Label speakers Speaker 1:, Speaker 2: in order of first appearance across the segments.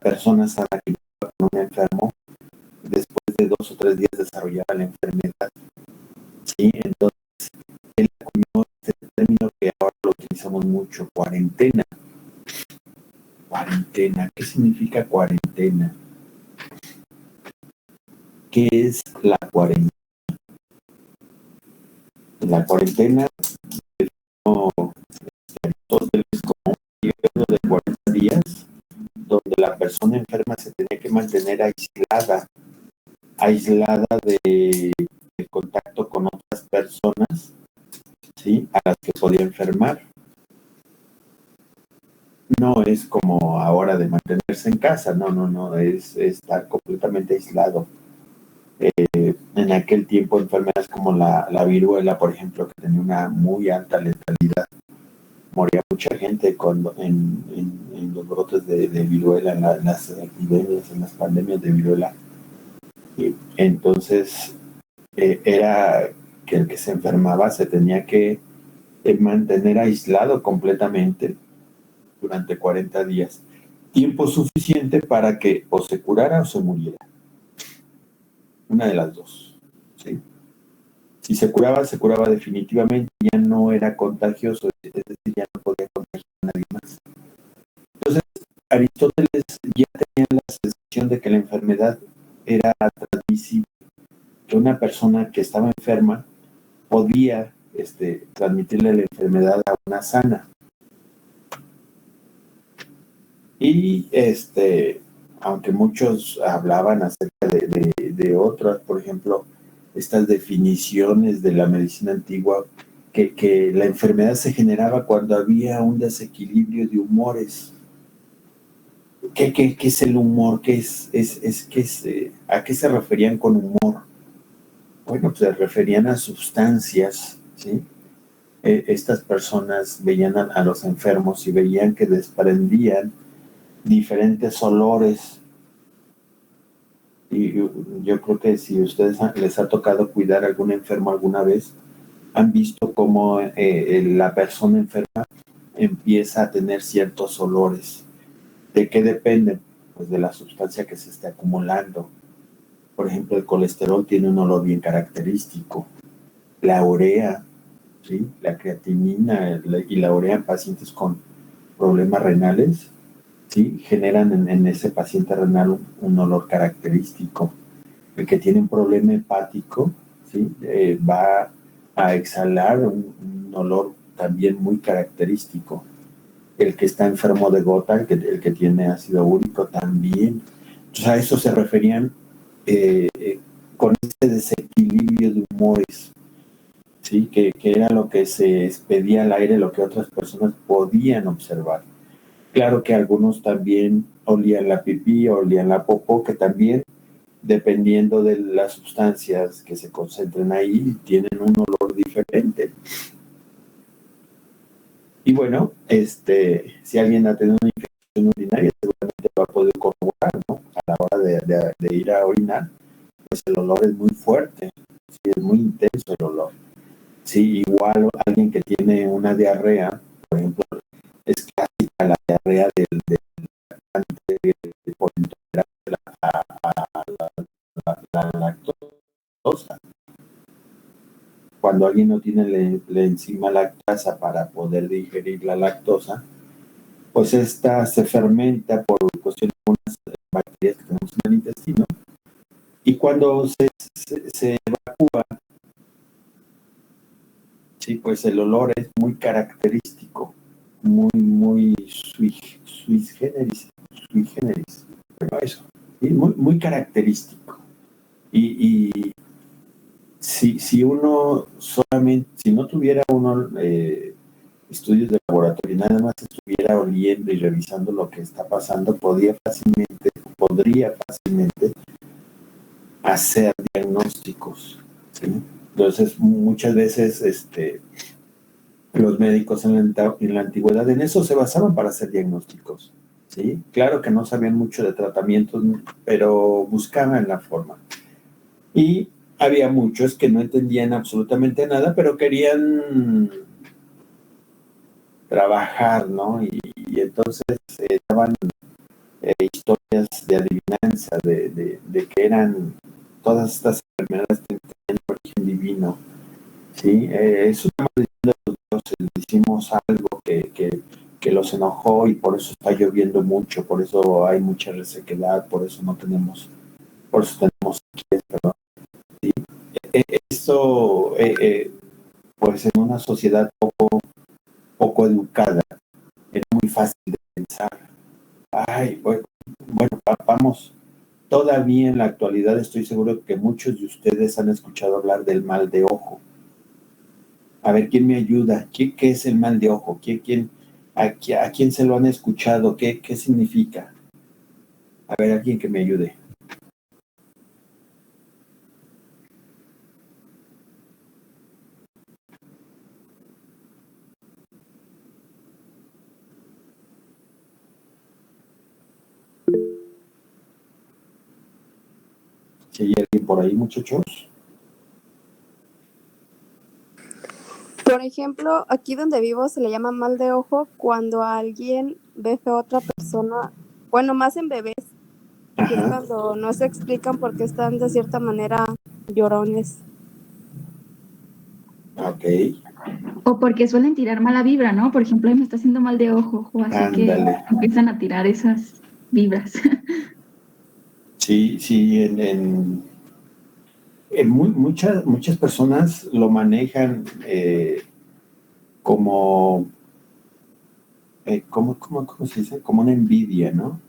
Speaker 1: persona sana que iba con un enfermo, después de 2 o 3 días desarrollaba la enfermedad. Sí, entonces él acuñó este término que ahora lo utilizamos mucho, cuarentena. Cuarentena, ¿qué significa cuarentena? ¿Qué es la cuarentena? La cuarentena no, todos como un periodo de 40 días donde la persona enferma se tenía que mantener aislada de contacto con otras personas, ¿sí? A las que podía enfermar. No es como ahora de mantenerse en casa, no, es estar completamente aislado. En aquel tiempo enfermedades como la viruela, por ejemplo, que tenía una muy alta letalidad, moría mucha gente en los brotes de viruela, en las epidemias, en las pandemias de viruela. Y entonces era que el que se enfermaba se tenía que mantener aislado completamente durante 40 días. Tiempo suficiente para que o se curara o se muriera. Una de las dos. ¿Sí? Si se curaba definitivamente, ya no era contagioso, es decir, ya no podía contagiar a nadie más. Entonces, Aristóteles ya tenía la sensación de que la enfermedad era transmisible, que una persona que estaba enferma podía transmitirle la enfermedad a una sana. Y aunque muchos hablaban acerca de otras, por ejemplo, estas definiciones de la medicina antigua, que la enfermedad se generaba cuando había un desequilibrio de humores. ¿Qué es el humor? ¿A qué se referían con humor? Bueno, pues se referían a sustancias, ¿sí? Estas personas veían a los enfermos y veían que desprendían diferentes olores. Y yo creo que si ustedes les ha tocado cuidar a algún enfermo alguna vez, han visto cómo la persona enferma empieza a tener ciertos olores. ¿De qué dependen? Pues de la sustancia que se esté acumulando. Por ejemplo, el colesterol tiene un olor bien característico. La urea, ¿sí? La creatinina y la urea en pacientes con problemas renales, ¿sí? Generan en ese paciente renal un olor característico. El que tiene un problema hepático, ¿sí? Va a exhalar un olor también muy característico. El que está enfermo de gota, el que tiene ácido úrico también. Entonces a eso se referían con ese desequilibrio de humores, ¿sí? Que era lo que se expedía al aire, lo que otras personas podían observar. Claro que algunos también olían la pipí, olían la popó, que también, dependiendo de las sustancias que se concentren ahí, tienen un olor diferente. Y bueno, si alguien ha tenido una infección urinaria, seguramente lo ha podido corroborar, ¿no? A la hora de ir a orinar, pues el olor es muy fuerte, sí, es muy intenso el olor. Sí, igual alguien que tiene una diarrea, por ejemplo, es clásica la diarrea del por intolerar la lactosa. Cuando alguien no tiene la enzima lactasa para poder digerir la lactosa, pues esta se fermenta por cuestión de unas bacterias que tenemos en el intestino, y cuando se evacúa, sí, pues el olor es muy característico, muy sui generis, bueno, eso, y muy característico. Y si uno solamente, si no tuviera uno estudios de laboratorio, nada más estuviera oliendo y revisando lo que está pasando, podría fácilmente hacer diagnósticos, ¿sí? Entonces, muchas veces los médicos en la antigüedad en eso se basaban para hacer diagnósticos, ¿sí? Claro que no sabían mucho de tratamientos, pero buscaban la forma. Y había muchos que no entendían absolutamente nada, pero querían trabajar, ¿no? Y entonces daban historias de adivinanza, de que eran todas estas enfermedades que tenían origen divino, ¿sí? Es una maldición de los dioses, hicimos algo que los enojó y por eso está lloviendo mucho, por eso hay mucha resequedad, por eso tenemos sequías, perdón. ¿Sí? Esto, pues en una sociedad poco educada, es muy fácil de pensar. Ay, bueno, vamos, todavía en la actualidad estoy seguro que muchos de ustedes han escuchado hablar del mal de ojo. A ver, ¿quién me ayuda? ¿Qué es el mal de ojo? ¿A quién se lo han escuchado? ¿Qué significa? A ver, alguien que me ayude. Si hay alguien por ahí, muchachos.
Speaker 2: Por ejemplo, aquí donde vivo se le llama mal de ojo cuando alguien ve feo a otra persona, bueno, más en bebés, que es
Speaker 1: Ajá.
Speaker 2: cuando no se explican por qué están de cierta manera llorones.
Speaker 1: Ok.
Speaker 3: O porque suelen tirar mala vibra, ¿no? Por ejemplo, "Ay, me está haciendo mal de ojo", o así que
Speaker 1: Ándale.
Speaker 3: empiezan a tirar esas vibras.
Speaker 1: Sí, muchas personas lo manejan como, ¿cómo se dice? Como una envidia, ¿no?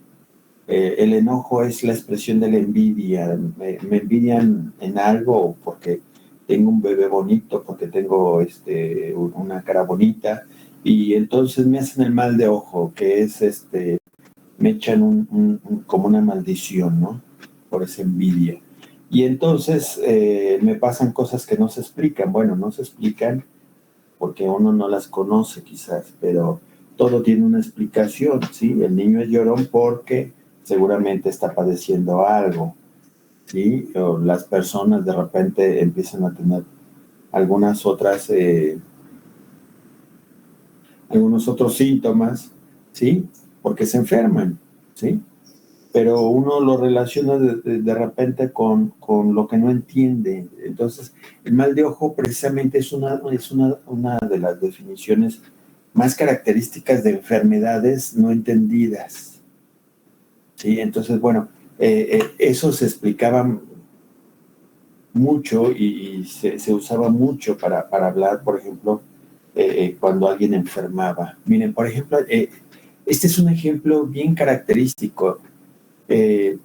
Speaker 1: El enojo es la expresión de la envidia. Me envidian en algo porque tengo un bebé bonito, porque tengo una cara bonita, y entonces me hacen el mal de ojo, que es me echan como una maldición, ¿no? Por esa envidia. Y entonces me pasan cosas que no se explican. Bueno, no se explican porque uno no las conoce quizás, pero todo tiene una explicación, ¿sí? El niño es llorón porque seguramente está padeciendo algo, ¿sí? O las personas de repente empiezan a tener algunas otras, algunos otros síntomas, ¿sí? Porque se enferman, ¿sí? Pero uno lo relaciona de repente con lo que no entiende. Entonces, el mal de ojo precisamente es una de las definiciones más características de enfermedades no entendidas. ¿Sí? Entonces, bueno, eso se explicaba mucho y se usaba mucho para hablar, por ejemplo, cuando alguien enfermaba. Miren, por ejemplo, este es un ejemplo bien característico. Eh,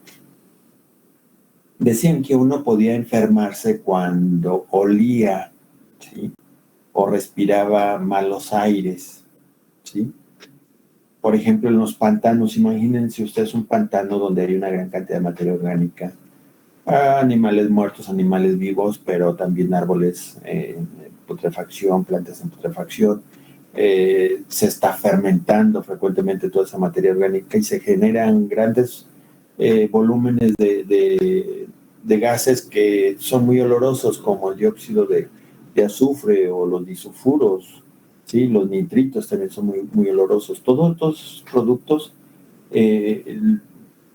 Speaker 1: Decían que uno podía enfermarse cuando olía, ¿sí? O respiraba malos aires, ¿sí? Por ejemplo, en los pantanos, imagínense ustedes un pantano donde hay una gran cantidad de materia orgánica, animales muertos, animales vivos, pero también árboles en putrefacción, plantas en putrefacción. Se está fermentando frecuentemente toda esa materia orgánica y se generan grandes volúmenes de gases que son muy olorosos, como el dióxido de azufre o los disulfuros, ¿sí? Los nitritos también son muy olorosos. Todos estos productos, eh,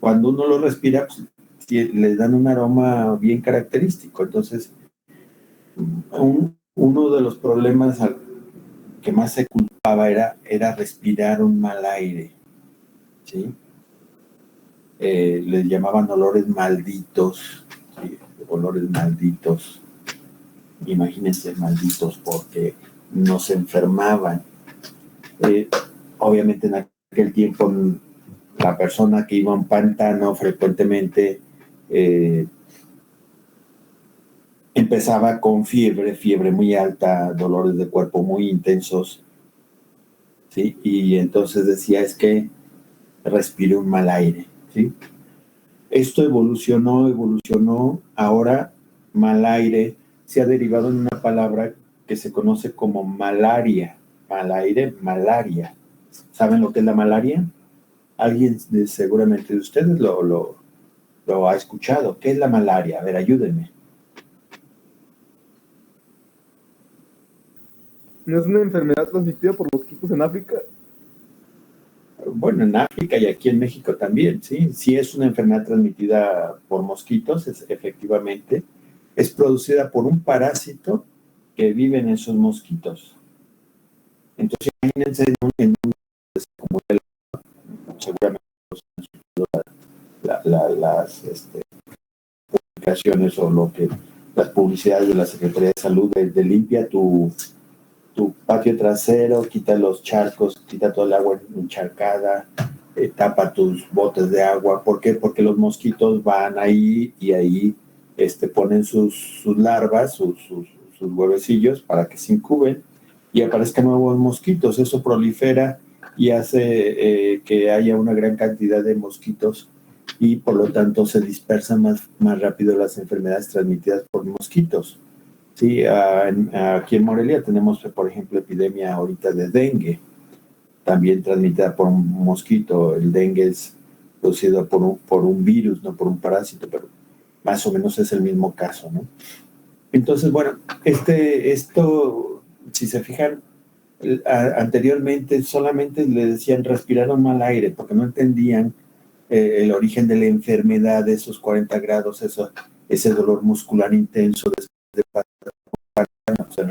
Speaker 1: cuando uno los respira, pues, les dan un aroma bien característico. Entonces, uno de los problemas que más se culpaba era respirar un mal aire, ¿sí? Les llamaban olores malditos, ¿sí? Olores malditos. Imagínense malditos porque no se enfermaban. Eh, Obviamente en aquel tiempo la persona que iba a un pantano frecuentemente empezaba con fiebre muy alta, dolores de cuerpo muy intensos, ¿sí? Y entonces decía, es que respiré un mal aire, ¿sí? Esto evolucionó, ahora mal aire se ha derivado en una palabra que se conoce como malaria, mal aire, malaria. ¿Saben lo que es la malaria? Alguien seguramente de ustedes lo ha escuchado. ¿Qué es la malaria? A ver, ayúdenme.
Speaker 4: ¿No es una enfermedad transmitida por mosquitos en África?
Speaker 1: bueno, en África y aquí en México también, ¿sí? Sí es una enfermedad transmitida por mosquitos, efectivamente. Es producida por un parásito que vive en esos mosquitos. Entonces, imagínense en un como el, seguramente las publicaciones o las publicidades de la Secretaría de Salud de limpia tu patio trasero, quita los charcos, quita todo el agua encharcada, tapa tus botes de agua. ¿Por qué? Porque los mosquitos van ahí y ahí ponen sus larvas, sus huevecillos para que se incuben y aparezcan nuevos mosquitos. Eso prolifera y hace que haya una gran cantidad de mosquitos y por lo tanto se dispersan más rápido las enfermedades transmitidas por mosquitos. Sí, aquí en Morelia tenemos, por ejemplo, epidemia ahorita de dengue, también transmitida por un mosquito. El dengue es producido por un virus, no por un parásito, pero más o menos es el mismo caso, ¿no? Entonces, bueno, esto, si se fijan, anteriormente solamente le decían respiraron mal aire, porque no entendían el origen de la enfermedad, de esos 40 grados, ese dolor muscular intenso después de o sea,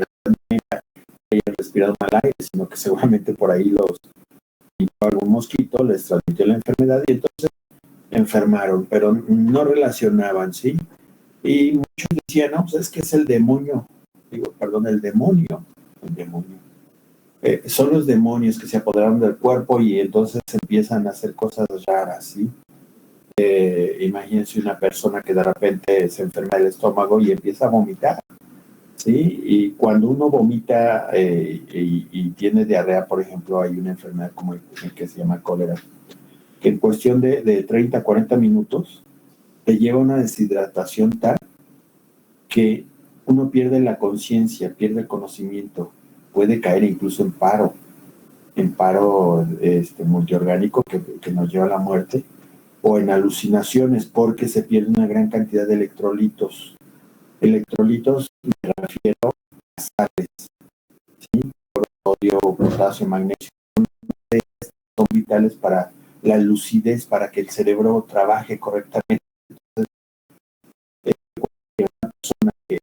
Speaker 1: hayan respirado mal aire, sino que seguramente por ahí los algún mosquito les transmitió la enfermedad y entonces enfermaron, pero no relacionaban, ¿sí? Y muchos decían, no, pues es que es el demonio, el demonio, son los demonios que se apoderaron del cuerpo y entonces empiezan a hacer cosas raras, ¿sí? Imagínense una persona que de repente se enferma del estómago y empieza a vomitar, ¿sí? Y cuando uno vomita y tiene diarrea, por ejemplo, hay una enfermedad como el que se llama cólera, que en cuestión de 30 a 40 minutos te lleva a una deshidratación tal que uno pierde la conciencia, pierde el conocimiento, puede caer incluso en paro multiorgánico que nos lleva a la muerte, o en alucinaciones porque se pierde una gran cantidad de electrolitos. Electrolitos me refiero a sales, ¿sí? Sodio, potasio, magnesio, son vitales para la lucidez, para que el cerebro trabaje correctamente. Entonces, una persona que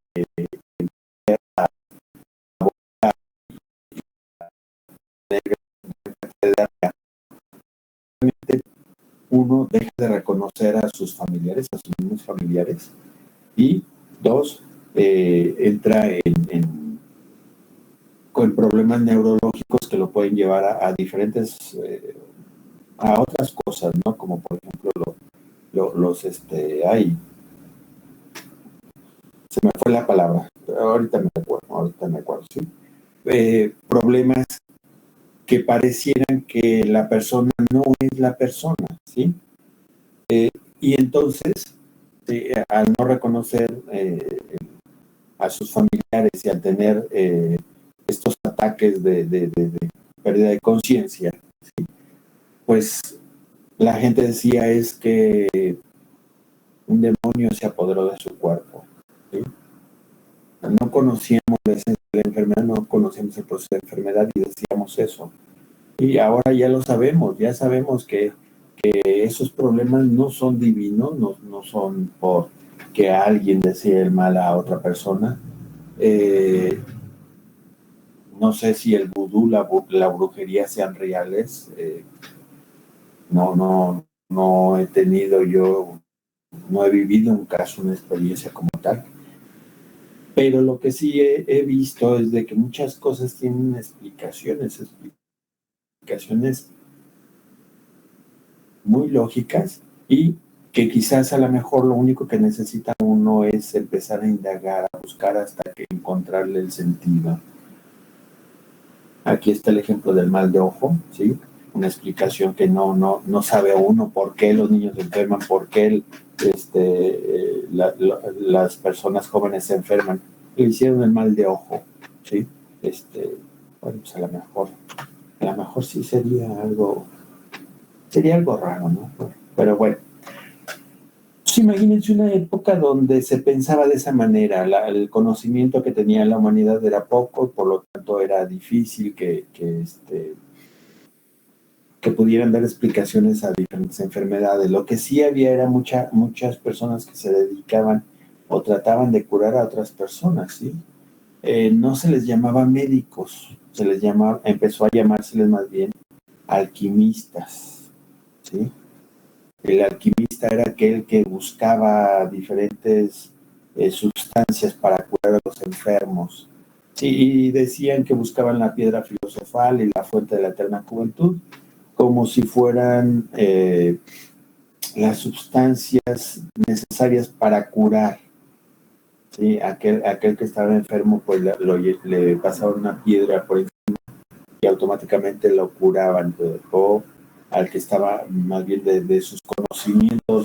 Speaker 1: uno deja de reconocer a sus familiares, a sus mismos familiares, y dos, entra con problemas neurológicos que lo pueden llevar a diferentes, a otras cosas, ¿no? Como por ejemplo se me fue la palabra, ahorita me acuerdo, ¿sí? Problemas que parecieran que la persona no es la persona, ¿sí? Y entonces, al no reconocer a sus familiares y al tener estos ataques de pérdida de conciencia, ¿sí? Pues la gente decía es que un demonio se apoderó de su cuerpo, ¿sí? No conocíamos la esencia de la enfermedad, no conocíamos el proceso de enfermedad y decíamos eso. Y ahora ya lo sabemos, ya sabemos que esos problemas no son divinos, no son por que alguien desee el mal a otra persona. No sé si el vudú, la brujería sean reales. No he tenido yo, no he vivido un caso, una experiencia como tal. Pero lo que sí he visto es de que muchas cosas tienen explicaciones muy lógicas y que quizás a lo mejor lo único que necesita uno es empezar a indagar, a buscar hasta que encontrarle el sentido. Aquí está el ejemplo del mal de ojo, ¿sí? Una explicación que no sabe uno por qué los niños se enferman, por qué las personas jóvenes se enferman. Le hicieron el mal de ojo, ¿sí? Bueno, pues a lo mejor sí sería algo raro, ¿no? Pero bueno, pues imagínense una época donde se pensaba de esa manera, el conocimiento que tenía la humanidad era poco, por lo tanto era difícil que que pudieran dar explicaciones a diferentes enfermedades. Lo que sí había era muchas personas que se dedicaban o trataban de curar a otras personas, ¿sí? No se les llamaba médicos, empezó a llamárseles más bien alquimistas, ¿sí? El alquimista era aquel que buscaba diferentes sustancias para curar a los enfermos. Sí, y decían que buscaban la piedra filosofal y la fuente de la eterna juventud, como si fueran las sustancias necesarias para curar. ¿Sí? Aquel que estaba enfermo, pues le pasaban una piedra por encima y automáticamente lo curaban, pues, o al que estaba más bien de sus conocimientos,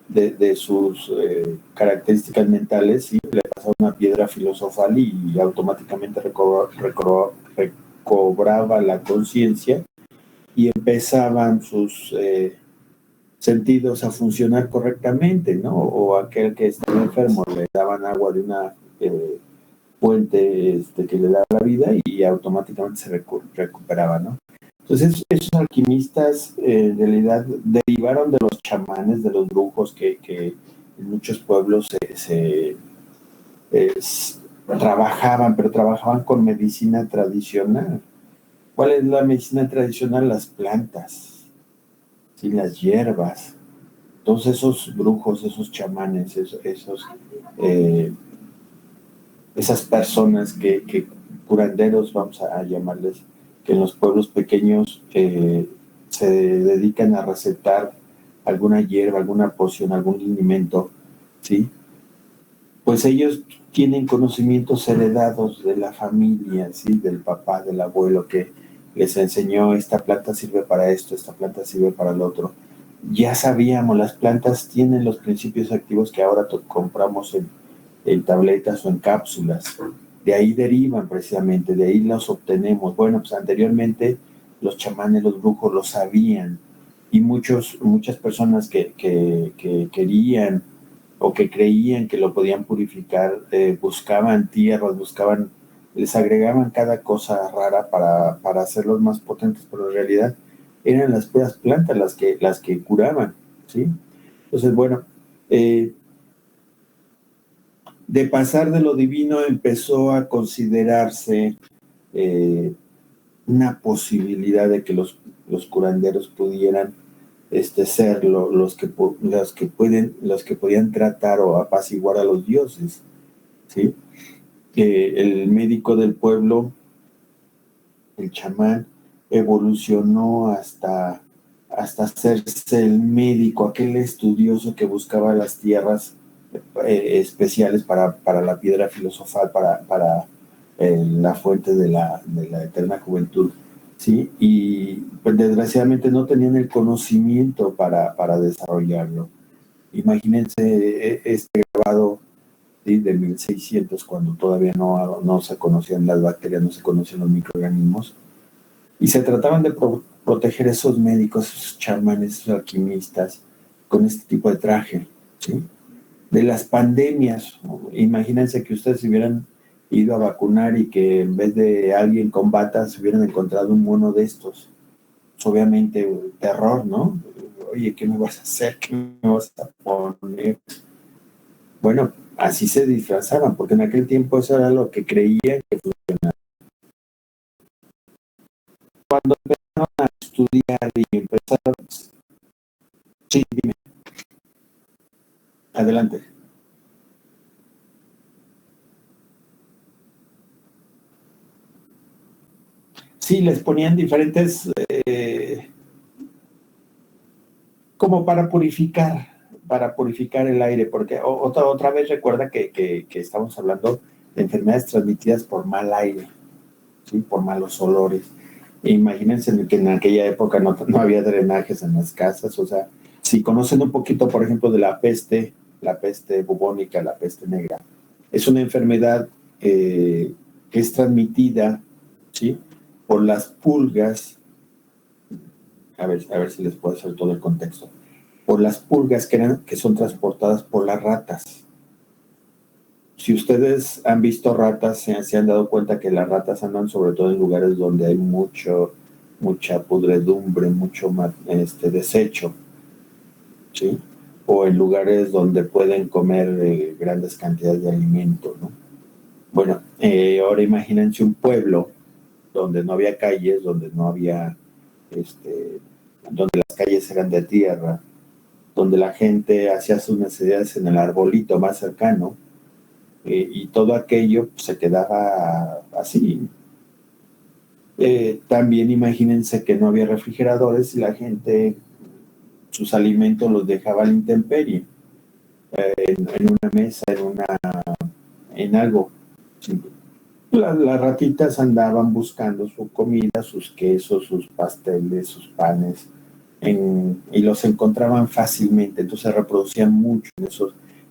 Speaker 1: de sus características mentales, ¿sí? Le pasaba una piedra filosofal y automáticamente recobraba la conciencia y empezaban sus sentidos a funcionar correctamente, ¿no? O aquel que estaba enfermo le daban agua de una fuente que le daba la vida y automáticamente se recuperaba, ¿no? Entonces, esos alquimistas en realidad derivaron de los chamanes, de los brujos que en muchos pueblos trabajaban, pero trabajaban con medicina tradicional. ¿Cuál es la medicina tradicional? Las plantas, ¿sí? Las hierbas. Todos esos brujos, esos chamanes, esas personas que curanderos, vamos a llamarles, que en los pueblos pequeños se dedican a recetar alguna hierba, alguna poción, algún alimento, ¿sí? Pues ellos tienen conocimientos heredados de la familia, ¿sí? Del papá, del abuelo, que les enseñó: esta planta sirve para esto, esta planta sirve para lo otro. Ya sabíamos, las plantas tienen los principios activos que ahora compramos en tabletas o en cápsulas. De ahí derivan precisamente, de ahí los obtenemos. Bueno, pues anteriormente los chamanes, los brujos lo sabían, y muchas personas que querían o que creían que lo podían purificar, buscaban tierras, les agregaban cada cosa rara para hacerlos más potentes, pero en realidad eran las puras plantas las que curaban, ¿sí? Entonces, bueno, de pasar de lo divino empezó a considerarse una posibilidad de que los curanderos pudieran ser los que podían tratar o apaciguar a los dioses, ¿sí? El médico del pueblo, el chamán, evolucionó hasta hacerse el médico, aquel estudioso que buscaba las tierras especiales para la piedra filosofal, para la fuente de la eterna juventud, ¿sí? Y pues, desgraciadamente no tenían el conocimiento para desarrollarlo. Imagínense este grabado, ¿sí? De 1600, cuando todavía no se conocían las bacterias, no se conocían los microorganismos, y se trataban de proteger esos médicos, esos chamanes, esos alquimistas, con este tipo de traje, ¿sí? De las pandemias, imagínense que ustedes se hubieran ido a vacunar y que en vez de alguien con batas hubieran encontrado un mono de estos. Pues obviamente terror, ¿no? Oye, ¿qué me vas a hacer? ¿Qué me vas a poner? Bueno, así se disfrazaban, porque en aquel tiempo eso era lo que creían que funcionaba. Cuando empezaron a estudiar y empezaron... Sí, dime. Adelante. Sí, les ponían diferentes, como para purificar el aire, porque otra vez recuerda que estamos hablando de enfermedades transmitidas por mal aire, ¿sí? Por malos olores. Imagínense que en aquella época no había drenajes en las casas. O sea, si conocen un poquito, por ejemplo, de la peste bubónica, la peste negra, es una enfermedad que es transmitida, ¿sí? Por las pulgas. A ver si les puedo hacer todo el contexto. Por las pulgas que son transportadas por las ratas. Si ustedes han visto ratas, se han dado cuenta que las ratas andan sobre todo en lugares donde hay mucha pudredumbre, mucho desecho, ¿sí? O en lugares donde pueden comer grandes cantidades de alimento, ¿no? Bueno, ahora imagínense un pueblo donde no había calles, donde no había, donde las calles eran de tierra, donde la gente hacía sus necesidades en el arbolito más cercano, y todo aquello se quedaba así. También imagínense que no había refrigeradores y la gente sus alimentos los dejaba a la intemperie, en una mesa, en algo. Las ratitas andaban buscando su comida, sus quesos, sus pasteles, sus panes, y los encontraban fácilmente, entonces se reproducían mucho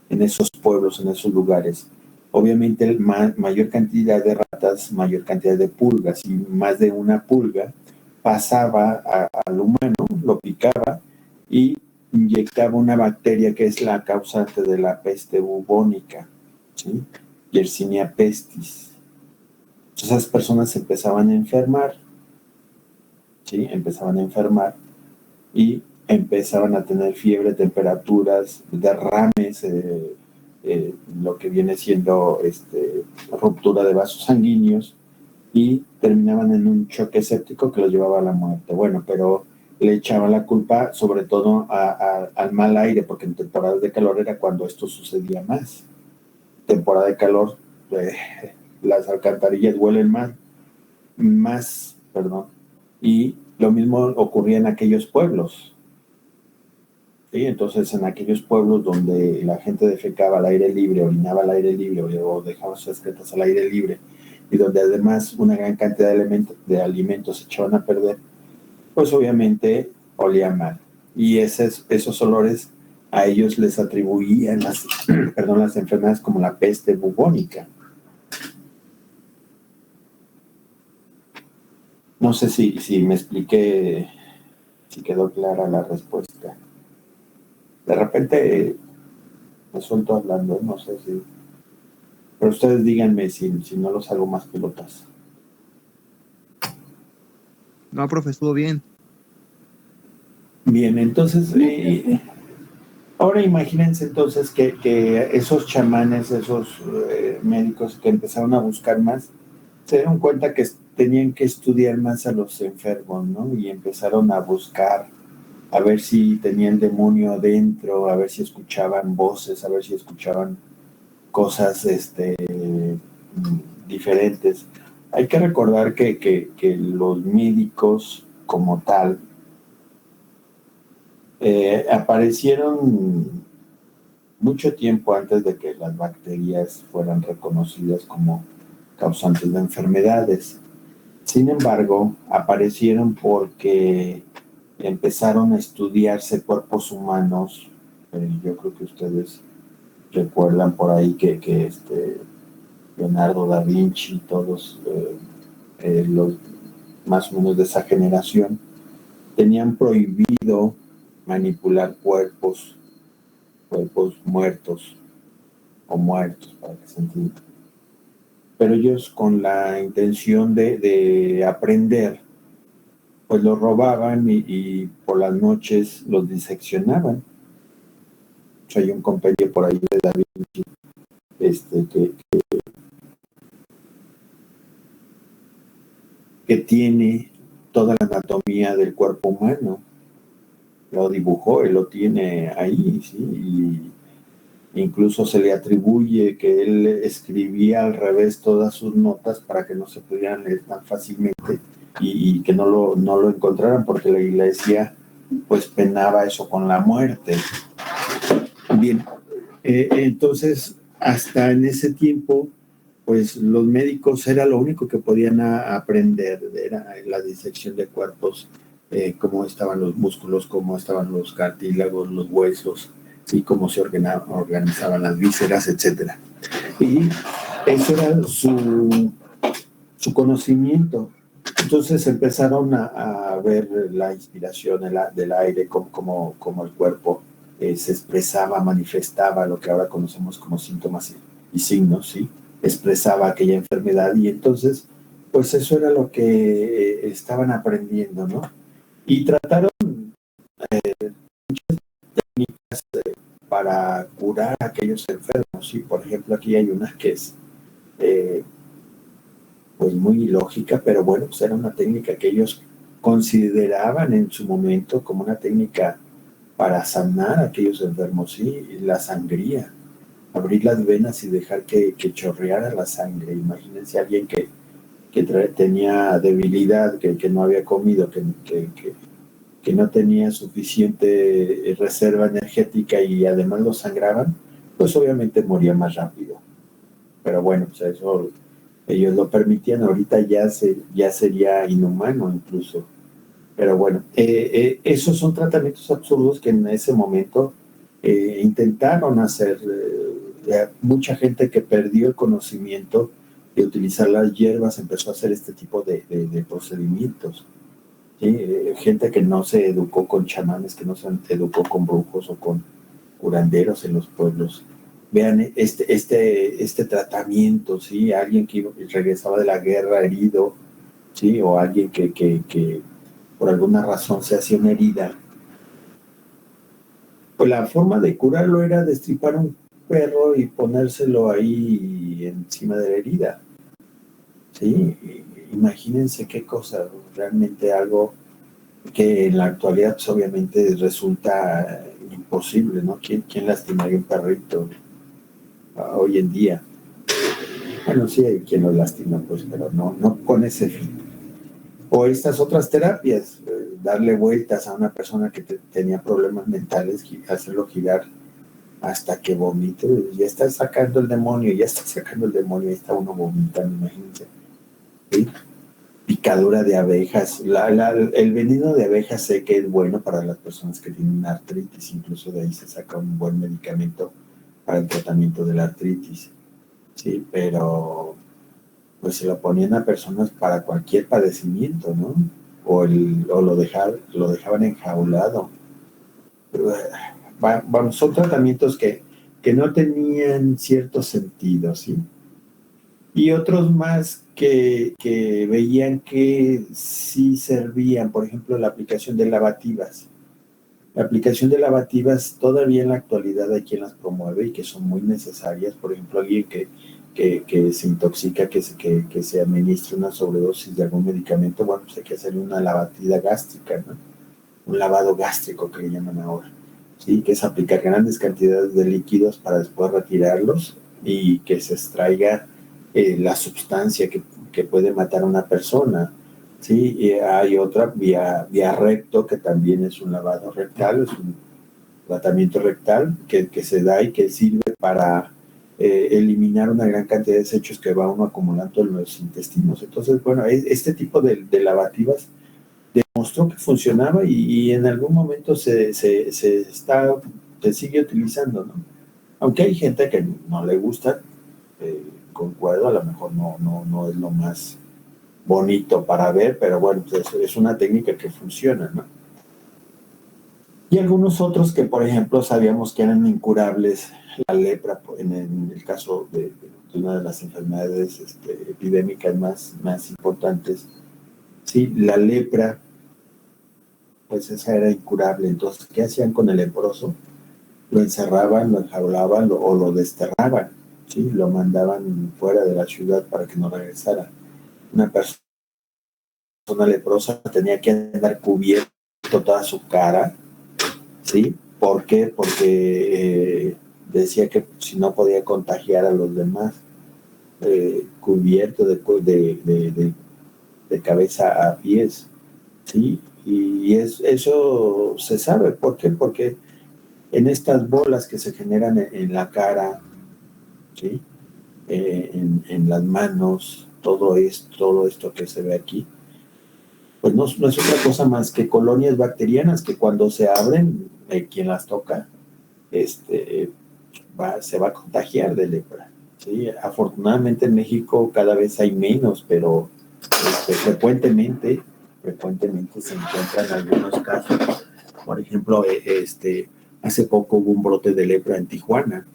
Speaker 1: en esos pueblos, en esos lugares. Obviamente mayor cantidad de ratas, mayor cantidad de pulgas, y más de una pulga pasaba al humano, lo picaba y inyectaba una bacteria que es la causante de la peste bubónica, ¿sí? Yersinia pestis. Entonces esas personas empezaban a enfermar, ¿sí? Empezaban a enfermar y empezaban a tener fiebre, temperaturas, derrames, lo que viene siendo ruptura de vasos sanguíneos, y terminaban en un choque séptico que los llevaba a la muerte. Bueno, pero le echaban la culpa sobre todo al mal aire, porque en temporadas de calor era cuando esto sucedía más. Temporada de calor, las alcantarillas huelen más, y lo mismo ocurría en aquellos pueblos. ¿Sí? Entonces, en aquellos pueblos donde la gente defecaba al aire libre, orinaba al aire libre o dejaba sus excretas al aire libre, y donde además una gran cantidad de alimentos se echaban a perder, pues obviamente olía mal. Y esos olores a ellos les atribuían las enfermedades como la peste bubónica. No sé si me expliqué, si quedó clara la respuesta. De repente me suelto hablando, no sé si... Pero ustedes díganme si no los hago más pelotas.
Speaker 4: No, profe, estuvo bien.
Speaker 1: Bien, entonces, ahora imagínense entonces que esos chamanes, esos médicos que empezaron a buscar más, se dieron cuenta que tenían que estudiar más a los enfermos, ¿no? Y empezaron a buscar, a ver si tenían demonio adentro, a ver si escuchaban voces, a ver si escuchaban cosas diferentes. Hay que recordar que los médicos como tal aparecieron mucho tiempo antes de que las bacterias fueran reconocidas como causantes de enfermedades. Sin embargo, aparecieron porque empezaron a estudiarse cuerpos humanos. Yo creo que ustedes recuerdan por ahí que Leonardo da Vinci, todos los más o menos de esa generación, tenían prohibido manipular cuerpos muertos o muertos, para que se entienda. Pero ellos, con la intención de aprender, pues los robaban y por las noches los diseccionaban. O sea, hay un compendio por ahí de Da Vinci que tiene toda la anatomía del cuerpo humano. Lo dibujó, él lo tiene ahí, ¿sí? Y incluso se le atribuye que él escribía al revés todas sus notas para que no se pudieran leer tan fácilmente y que no lo encontraran, porque la iglesia pues penaba eso con la muerte. Bien, entonces hasta en ese tiempo pues los médicos era lo único que podían aprender, era la disección de cuerpos, cómo estaban los músculos, cómo estaban los cartílagos, los huesos, y cómo se organizaban las vísceras, etcétera. Y eso era su conocimiento. Entonces empezaron a ver la inspiración del aire, cómo el cuerpo se expresaba, manifestaba lo que ahora conocemos como síntomas y signos, ¿sí? Expresaba aquella enfermedad, y entonces pues eso era lo que estaban aprendiendo, ¿no? Y trataron técnicas para curar a aquellos enfermos. Y por ejemplo, aquí hay una que es pues muy ilógica, pero bueno, pues era una técnica que ellos consideraban en su momento como una técnica para sanar a aquellos enfermos, sí, la sangría, abrir las venas y dejar que chorreara la sangre. Imagínense a alguien que tenía debilidad, que no había comido, que no tenía suficiente reserva energética y además lo sangraban, pues obviamente moría más rápido. Pero bueno, pues eso ellos lo permitían, ahorita ya sería inhumano incluso. Pero bueno, esos son tratamientos absurdos que en ese momento intentaron hacer. Mucha gente que perdió el conocimiento de utilizar las hierbas empezó a hacer este tipo de procedimientos. ¿Sí? Gente que no se educó con chamanes, que no se educó con brujos o con curanderos en los pueblos. Vean este tratamiento, ¿sí? Alguien que regresaba de la guerra herido, ¿sí? O alguien que por alguna razón se hacía una herida. Pues la forma de curarlo era destripar un perro y ponérselo ahí encima de la herida. ¿Sí? Imagínense qué cosa, realmente algo que en la actualidad pues, obviamente resulta imposible, ¿no? ¿Quién lastimaría un perrito hoy en día? Bueno, sí hay quien lo lastima, pues, pero no con ese fin. O estas otras terapias, darle vueltas a una persona que tenía problemas mentales, hacerlo girar hasta que vomite, ya está sacando el demonio, ahí está uno vomitando, imagínense. ¿Sí? Picadura de abejas, el veneno de abejas sé que es bueno para las personas que tienen artritis, incluso de ahí se saca un buen medicamento para el tratamiento de la artritis, ¿sí? Pero pues se lo ponían a personas para cualquier padecimiento, ¿no? O lo dejaban enjaulado. Vamos, son tratamientos que no tenían cierto sentido, ¿sí? Y otros más que veían que sí servían, por ejemplo, la aplicación de lavativas. La aplicación de lavativas todavía en la actualidad hay quien las promueve y que son muy necesarias. Por ejemplo, alguien que se intoxica, que se administre una sobredosis de algún medicamento, bueno, pues hay que hacerle una lavatida gástrica, ¿no? Un lavado gástrico que le llaman ahora, ¿sí? Que es aplicar grandes cantidades de líquidos para después retirarlos y que se extraiga la sustancia que puede matar a una persona. Sí, y hay otra vía recto que también es un lavado rectal, es un tratamiento rectal que se da y que sirve para eliminar una gran cantidad de desechos que va uno acumulando en los intestinos. Entonces, bueno, este tipo de lavativas demostró que funcionaba y en algún momento se sigue utilizando, ¿no? Aunque hay gente que no le gusta, concuerdo, a lo mejor no es lo más bonito para ver, pero bueno, pues es una técnica que funciona, ¿no? Y algunos otros que, por ejemplo, sabíamos que eran incurables, la lepra, en el caso de una de las enfermedades epidémicas más importantes, sí, la lepra, pues esa era incurable. Entonces, ¿qué hacían con el leproso? Lo encerraban, lo enjaulaban o lo desterraban, ¿sí? Lo mandaban fuera de la ciudad para que no regresara. Una persona leprosa tenía que andar cubierto toda su cara, ¿sí? ¿Por qué? Porque decía que si no podía contagiar a los demás, cubierto de cabeza a pies, ¿sí? Y eso se sabe. ¿Por qué? Porque en estas bolas que se generan en la cara, ¿sí? En las manos, todo esto que se ve aquí, pues no es otra cosa más que colonias bacterianas que cuando se abren, quien las toca, se va a contagiar de lepra, ¿sí? Afortunadamente en México cada vez hay menos, pero frecuentemente se encuentran algunos casos. Por ejemplo, hace poco hubo un brote de lepra en Tijuana,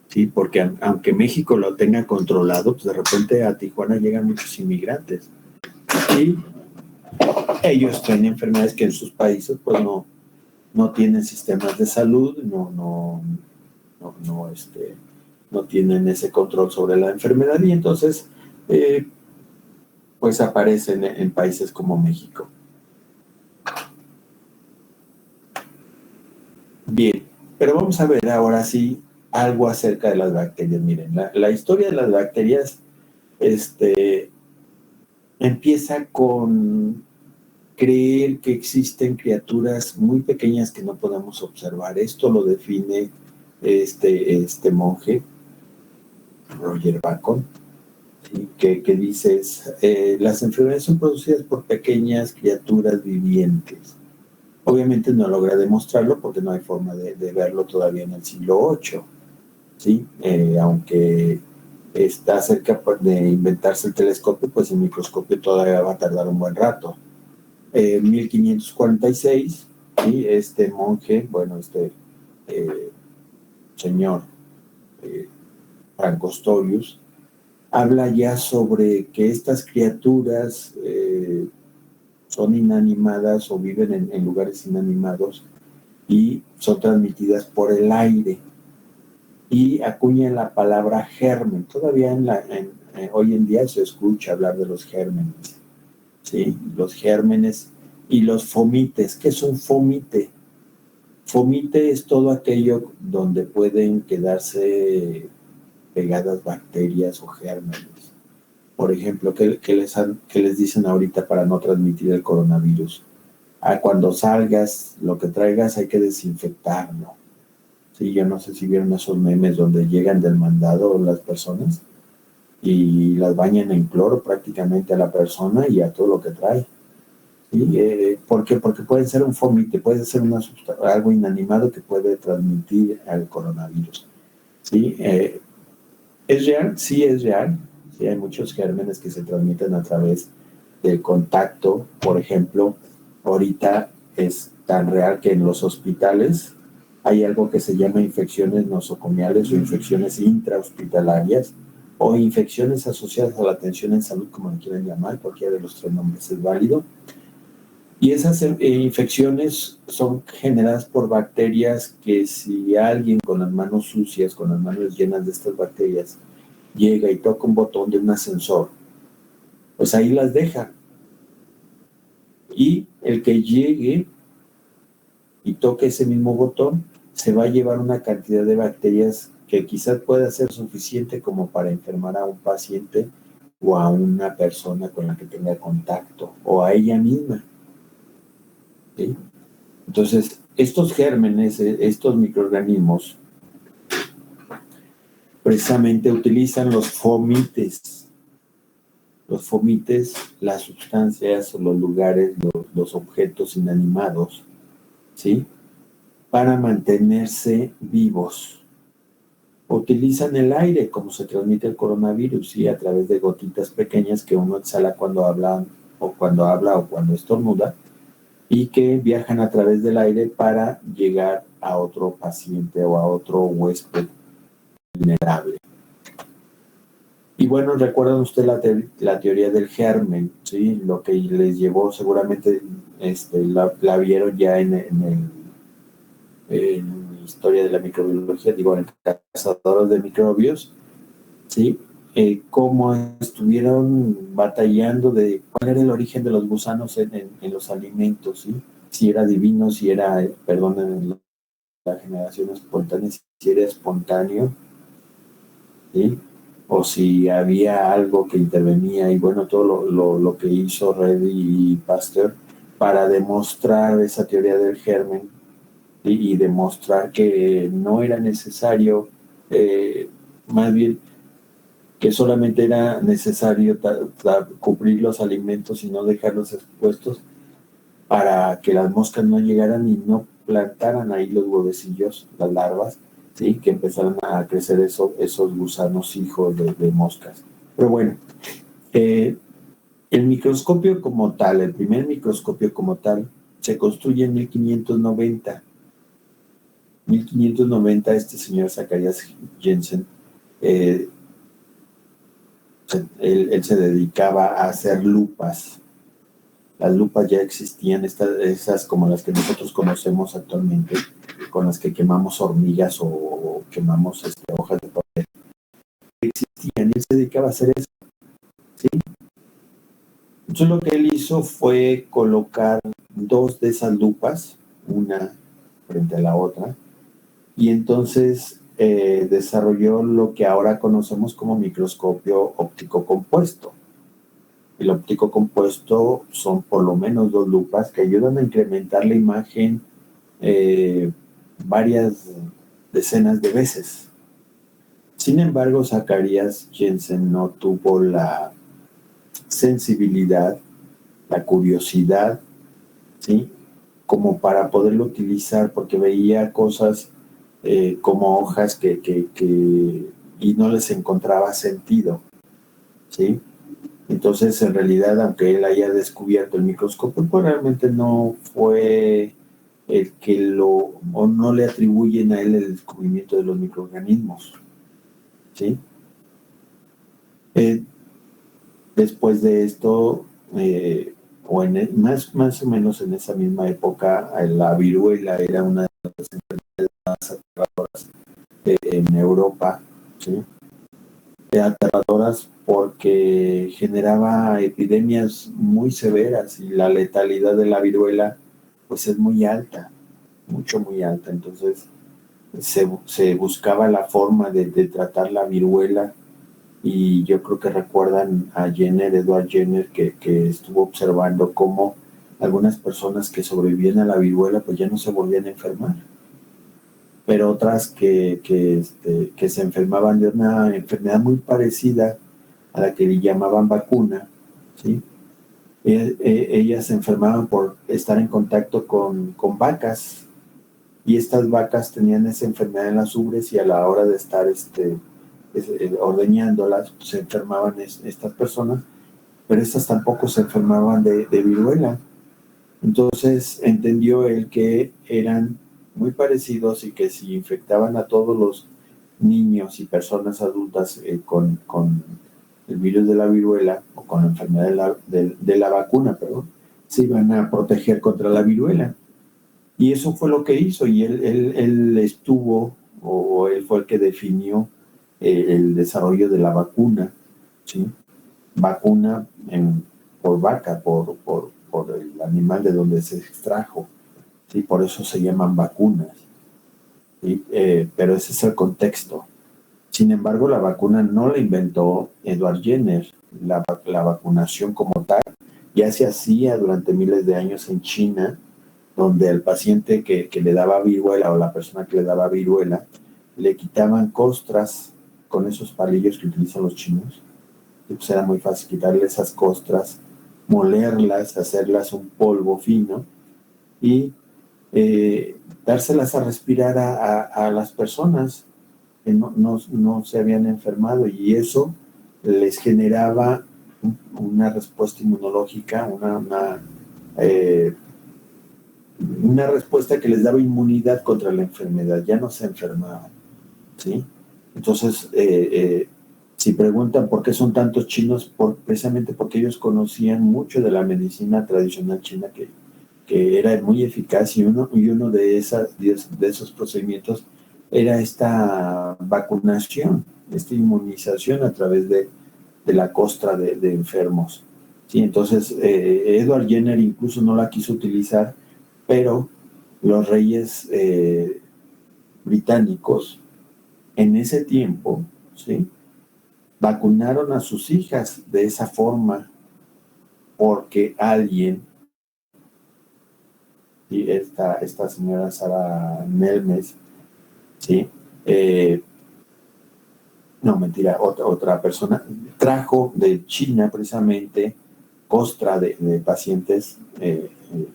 Speaker 1: ¿sí? Porque aunque México lo tenga controlado, pues de repente a Tijuana llegan muchos inmigrantes, Y ellos traen enfermedades que en sus países pues no tienen sistemas de salud, no tienen ese control sobre la enfermedad y entonces pues aparecen en países como México. Bien, pero vamos a ver ahora sí algo acerca de las bacterias. Miren, la historia de las bacterias empieza con creer que existen criaturas muy pequeñas que no podemos observar. Esto lo define este monje, Roger Bacon, ¿sí? que dice, las enfermedades son producidas por pequeñas criaturas vivientes. Obviamente no logra demostrarlo porque no hay forma de verlo todavía en el siglo VIII, ¿sí? Aunque está cerca de inventarse el telescopio, pues el microscopio todavía va a tardar un buen rato. 1546, ¿sí? Este monje, señor Franco Storius, habla ya sobre que estas criaturas son inanimadas o viven en lugares inanimados y son transmitidas por el aire. Y acuña la palabra germen. Todavía hoy en día se escucha hablar de los gérmenes, ¿sí? Los gérmenes y los fomites. ¿Qué es un fomite? Fomite es todo aquello donde pueden quedarse pegadas bacterias o gérmenes. Por ejemplo, ¿qué les dicen ahorita para no transmitir el coronavirus? Cuando salgas, lo que traigas hay que desinfectarlo. Sí, yo no sé si vieron esos memes donde llegan del mandado las personas y las bañan en cloro prácticamente a la persona y a todo lo que trae. ¿Sí? ¿Por qué? Porque puede ser un fomite, puede ser algo inanimado que puede transmitir al coronavirus. ¿Sí? ¿Es real? Sí, es real. Sí, hay muchos gérmenes que se transmiten a través del contacto. Por ejemplo, ahorita es tan real que en los hospitales hay algo que se llama infecciones nosocomiales o infecciones intrahospitalarias o infecciones asociadas a la atención en salud, como lo quieran llamar, cualquiera de los tres nombres es válido. Y esas infecciones son generadas por bacterias que si alguien con las manos sucias, con las manos llenas de estas bacterias, llega y toca un botón de un ascensor, pues ahí las deja. Y el que llegue y toque ese mismo botón, se va a llevar una cantidad de bacterias que quizás pueda ser suficiente como para enfermar a un paciente o a una persona con la que tenga contacto, o a ella misma. ¿Sí? Entonces, estos gérmenes, estos microorganismos, precisamente utilizan los fomites. Los fomites, las sustancias, los lugares, los objetos inanimados, ¿sí? Para mantenerse vivos. Utilizan el aire, como se transmite el coronavirus, ¿sí? A través de gotitas pequeñas que uno exhala cuando habla o cuando estornuda, y que viajan a través del aire para llegar a otro paciente o a otro huésped vulnerable. Y bueno, recuerdan ustedes la teoría del germen, ¿sí? Lo que les llevó, seguramente la vieron ya en historia de la microbiología, digo, en Cazadores de Microbios, ¿sí? Cómo estuvieron batallando de cuál era el origen de los gusanos en los alimentos, ¿sí? Si era divino, si era, perdonen la generación espontánea, si era espontáneo, ¿sí? O si había algo que intervenía, y bueno, todo lo que hizo Reddy y Pasteur para demostrar esa teoría del germen, ¿sí? Y demostrar que no era necesario, más bien que solamente era necesario cubrir los alimentos y no dejarlos expuestos para que las moscas no llegaran y no plantaran ahí los huevecillos, las larvas, ¿sí? Que empezaron a crecer esos gusanos hijos de moscas. Pero bueno, el microscopio como tal, el primer microscopio como tal, se construye en 1590. 1590, este señor Zacharias Jensen, él se dedicaba a hacer lupas, Las lupas ya existían, esas como las que nosotros conocemos actualmente, con las que quemamos hormigas o quemamos hojas de papel. Existían, y él se dedicaba a hacer eso, ¿sí? Entonces lo que él hizo fue colocar dos de esas lupas, una frente a la otra, y entonces desarrolló lo que ahora conocemos como microscopio óptico compuesto. El óptico compuesto son por lo menos dos lupas que ayudan a incrementar la imagen varias decenas de veces. Sin embargo, Zacharias Jensen no tuvo la sensibilidad, la curiosidad, ¿sí? Como para poderlo utilizar, porque veía cosas como hojas y no les encontraba sentido, ¿sí? Entonces, en realidad, aunque él haya descubierto el microscopio, pues realmente no fue el que o no le atribuyen a él el descubrimiento de los microorganismos, ¿sí? Después de esto, más o menos en esa misma época, la viruela era una de las enfermedades más aterradoras en Europa, ¿sí? Aterradoras porque generaba epidemias muy severas y la letalidad de la viruela pues es muy alta, muy alta. Entonces se buscaba la forma de tratar la viruela, y yo creo que recuerdan a Edward Jenner, que estuvo observando cómo algunas personas que sobrevivían a la viruela pues ya no se volvían a enfermar, pero otras que se enfermaban de una enfermedad muy parecida a la que le llamaban vacuna, ¿sí? Ellas se enfermaban por estar en contacto con vacas, y estas vacas tenían esa enfermedad en las ubres, y a la hora de estar ordeñándolas, pues, se enfermaban estas personas, pero estas tampoco se enfermaban de viruela. Entonces entendió él que eran muy parecidos, y que si infectaban a todos los niños y personas adultas con el virus de la viruela, o con la enfermedad de la vacuna, perdón, se iban a proteger contra la viruela. Y eso fue lo que hizo, y él estuvo, o él fue el que definió el desarrollo de la vacuna, ¿sí? Vacuna por vaca, por el animal de donde se extrajo, ¿sí? Por eso se llaman vacunas, ¿sí? Pero ese es el contexto. Sin embargo, la vacuna no la inventó Edward Jenner. La vacunación como tal ya se hacía durante miles de años en China, donde al paciente que le daba viruela, o la persona que le daba viruela, le quitaban costras con esos palillos que utilizan los chinos. Y pues era muy fácil quitarle esas costras, molerlas, hacerlas un polvo fino, y dárselas a respirar a las personas que no se habían enfermado, y eso les generaba una respuesta inmunológica, una respuesta que les daba inmunidad contra la enfermedad, ya no se enfermaban, ¿sí? Entonces, si preguntan por qué son tantos chinos, precisamente porque ellos conocían mucho de la medicina tradicional china, que era muy eficaz, y uno de esos procedimientos era esta vacunación, esta inmunización a través de la costra de enfermos. Sí, entonces Edward Jenner incluso no la quiso utilizar, pero los reyes británicos en ese tiempo, ¿sí?, vacunaron a sus hijas de esa forma, porque alguien, y esta señora Sarah Melmes, ¿sí? No, mentira, otra persona trajo de China precisamente costra de pacientes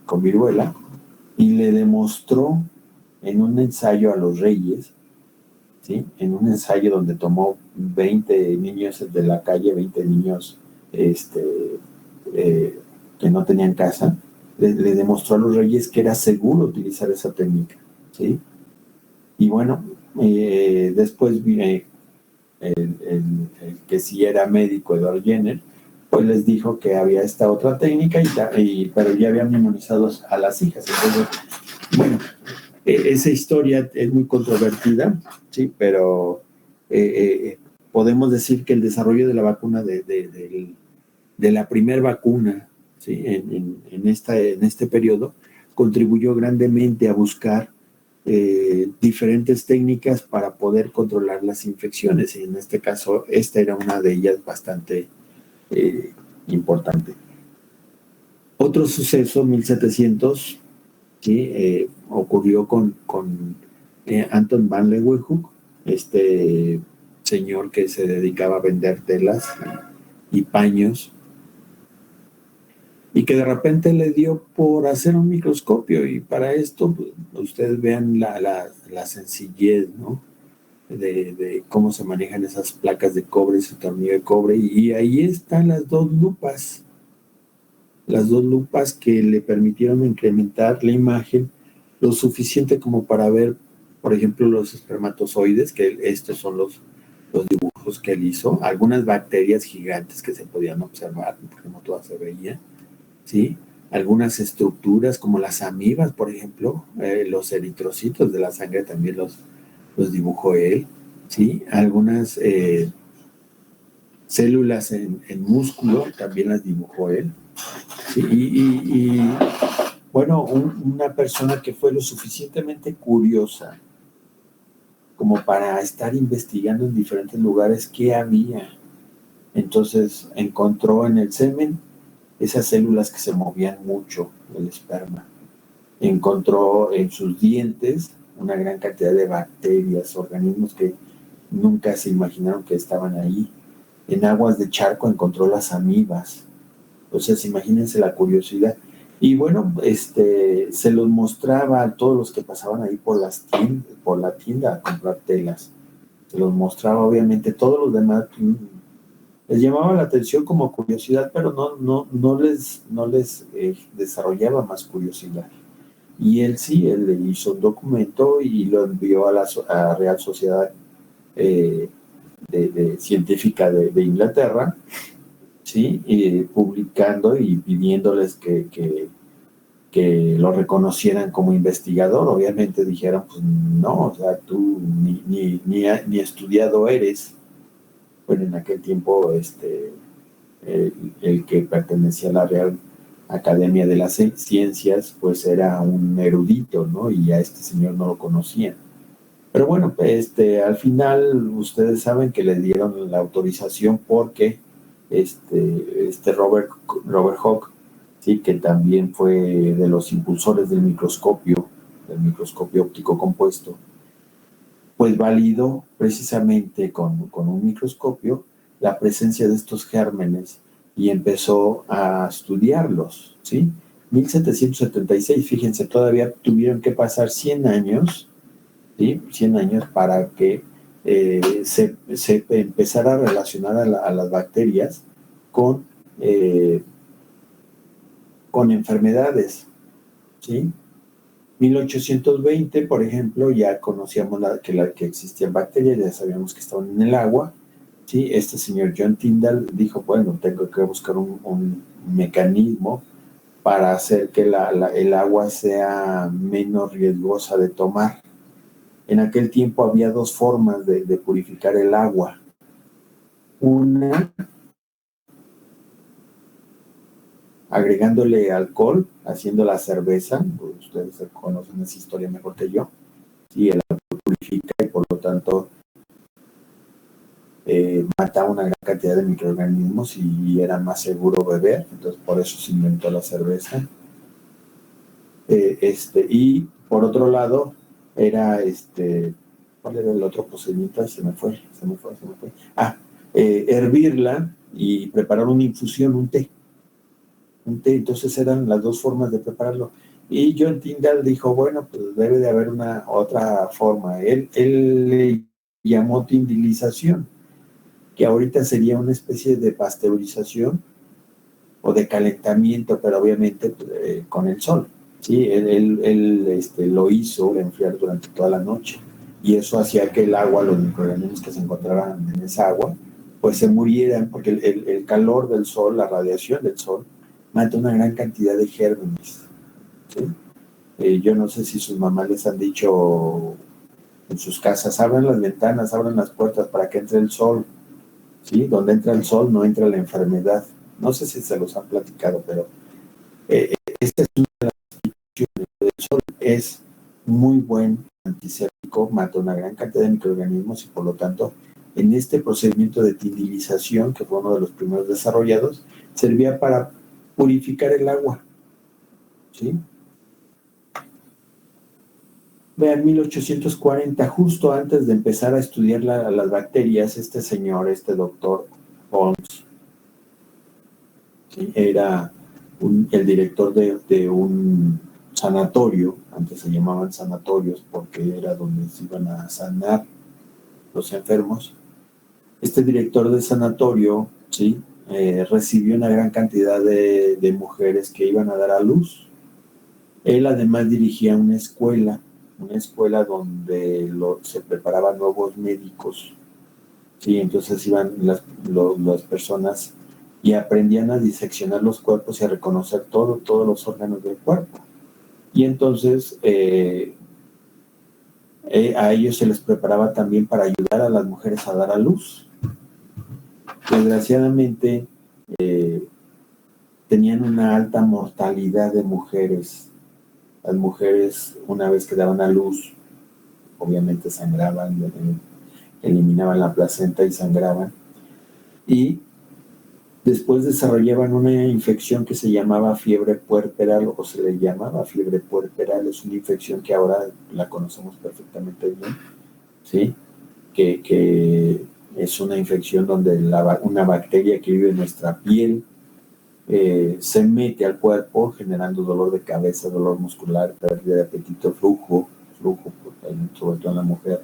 Speaker 1: con viruela, y le demostró en un ensayo a los reyes, ¿sí?, en un ensayo donde tomó 20 niños de la calle, 20 niños que no tenían casa, le demostró a los reyes que era seguro utilizar esa técnica, ¿sí? Y bueno, después el que sí era médico, Edward Jenner, pues les dijo que había esta otra técnica, pero ya habían inmunizado a las hijas. Entonces, bueno, esa historia es muy controvertida, sí, pero podemos decir que el desarrollo de la vacuna, de la primer vacuna, ¿sí? en este periodo, contribuyó grandemente a buscar diferentes técnicas para poder controlar las infecciones, y en este caso esta era una de ellas bastante importante. Otro suceso, 1700, ¿sí? Ocurrió con Anton van Leeuwenhoek, este señor que se dedicaba a vender telas y paños, y que de repente le dio por hacer un microscopio, y para esto pues, ustedes vean la sencillez, ¿no? De cómo se manejan esas placas de cobre, ese tornillo de cobre, y ahí están las dos lupas que le permitieron incrementar la imagen lo suficiente como para ver, por ejemplo, los espermatozoides, que estos son los dibujos que él hizo, algunas bacterias gigantes que se podían observar, porque no todas se veían, ¿sí? Algunas estructuras como las amibas, por ejemplo, los eritrocitos de la sangre también los dibujó él, ¿sí? Algunas células en músculo también las dibujó él, ¿sí? Y bueno, una persona que fue lo suficientemente curiosa como para estar investigando en diferentes lugares qué había. Entonces encontró en el semen esas células que se movían mucho, el esperma. Encontró en sus dientes una gran cantidad de bacterias, organismos que nunca se imaginaron que estaban ahí. En aguas de charco encontró las amibas. Entonces, imagínense la curiosidad. Y bueno, se los mostraba a todos los que pasaban ahí por la tienda a comprar telas. Se los mostraba, obviamente, todos los demás les llamaba la atención como curiosidad, pero no les desarrollaba más curiosidad. Y él sí, él le hizo un documento y lo envió a la Real Sociedad Científica de Inglaterra, ¿sí? Publicando y pidiéndoles que lo reconocieran como investigador. Obviamente dijeron, pues no, o sea, tú ni estudiado eres. Bueno, en aquel tiempo el que pertenecía a la Real Academia de las Ciencias, pues era un erudito, ¿no? Y a este señor no lo conocían. Pero bueno, al final ustedes saben que le dieron la autorización porque Robert Hooke, sí, que también fue de los impulsores del microscopio óptico compuesto, pues validó precisamente con un microscopio la presencia de estos gérmenes y empezó a estudiarlos, ¿sí? 1776, fíjense, todavía tuvieron que pasar 100 años, ¿sí? 100 años para que se empezara a relacionar a las bacterias con enfermedades, ¿sí? 1820, por ejemplo, ya conocíamos que existían bacterias, ya sabíamos que estaban en el agua, ¿sí? Este señor John Tyndall dijo, bueno, tengo que buscar un mecanismo para hacer que el agua sea menos riesgosa de tomar. En aquel tiempo había dos formas de purificar el agua. Una, agregándole alcohol, haciendo la cerveza, pues ustedes conocen esa historia mejor que yo, y el alcohol purifica y por lo tanto mata una gran cantidad de microorganismos y era más seguro beber, entonces por eso se inventó la cerveza. Y por otro lado era ¿cuál era el otro procedimiento? Se me fue. Hervirla y preparar una infusión, un té. Entonces eran las dos formas de prepararlo. Y John Tyndall dijo, bueno, pues debe de haber una otra forma. Él le llamó tindilización, que ahorita sería una especie de pasteurización o de calentamiento, pero obviamente con el sol. Sí, él lo hizo enfriar durante toda la noche y eso hacía que el agua, los microorganismos que se encontraban en esa agua, pues se murieran, porque el calor del sol, la radiación del sol, mata una gran cantidad de gérmenes, ¿sí? Yo no sé si sus mamás les han dicho en sus casas, abran las ventanas, abran las puertas para que entre el sol, ¿sí? Donde entra el sol no entra la enfermedad. No sé si se los han platicado, pero esta es una de las instituciones. El sol es muy buen antiséptico, mata una gran cantidad de microorganismos y por lo tanto en este procedimiento de tindilización, que fue uno de los primeros desarrollados, servía para purificar el agua, ¿sí? Vean, 1840, justo antes de empezar a estudiar las bacterias, este señor, este doctor Holmes, ¿sí? Era el director de un sanatorio, antes se llamaban sanatorios porque era donde se iban a sanar los enfermos. Este director de sanatorio, ¿sí? Recibió una gran cantidad de mujeres que iban a dar a luz. Él además dirigía una escuela donde se preparaban nuevos médicos, ¿sí? Entonces iban las personas y aprendían a diseccionar los cuerpos y a reconocer todos los órganos del cuerpo. Y entonces a ellos se les preparaba también para ayudar a las mujeres a dar a luz. Desgraciadamente tenían una alta mortalidad de mujeres. Las mujeres, una vez que daban a luz, obviamente sangraban, eliminaban la placenta y sangraban. Y después desarrollaban una infección que se llamaba fiebre puerperal, o se le llamaba fiebre puerperal. Es una infección que ahora la conocemos perfectamente bien, ¿sí? Que es una infección donde una bacteria que vive en nuestra piel se mete al cuerpo generando dolor de cabeza, dolor muscular, pérdida de apetito, flujo sobre todo en la mujer,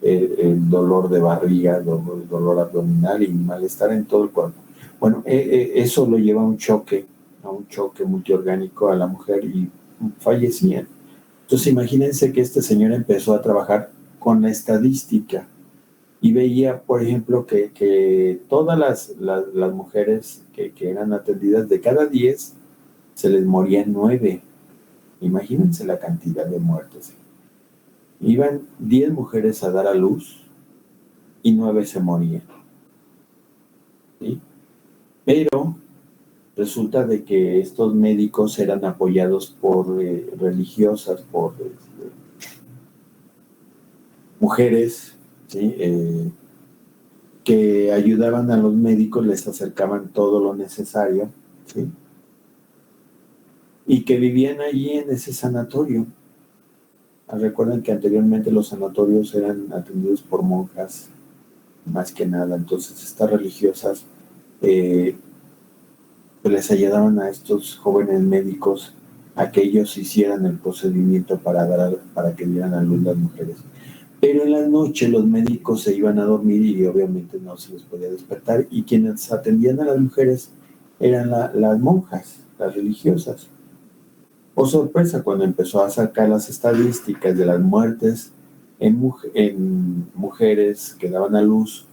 Speaker 1: el dolor de barriga, dolor abdominal y malestar en todo el cuerpo. Bueno, eso lo lleva a un choque multiorgánico a la mujer y fallecían. Entonces imagínense que este señor empezó a trabajar con la estadística y veía, por ejemplo, que todas las mujeres que eran atendidas, de cada 10 se les morían 9. Imagínense la cantidad de muertes. Iban 10 mujeres a dar a luz y 9 se morían, ¿sí? Pero resulta de que estos médicos eran apoyados por religiosas, por mujeres, ¿sí? Que ayudaban a los médicos, les acercaban todo lo necesario, ¿sí? Y que vivían allí en ese sanatorio. Recuerden que anteriormente los sanatorios eran atendidos por monjas, más que nada. Entonces estas religiosas pues les ayudaban a estos jóvenes médicos a que ellos hicieran el procedimiento para que dieran a luz las mujeres. Pero en la noche los médicos se iban a dormir y obviamente no se les podía despertar, y quienes atendían a las mujeres eran las monjas, las religiosas. Oh sorpresa, cuando empezó a sacar las estadísticas de las muertes en mujeres que daban a luz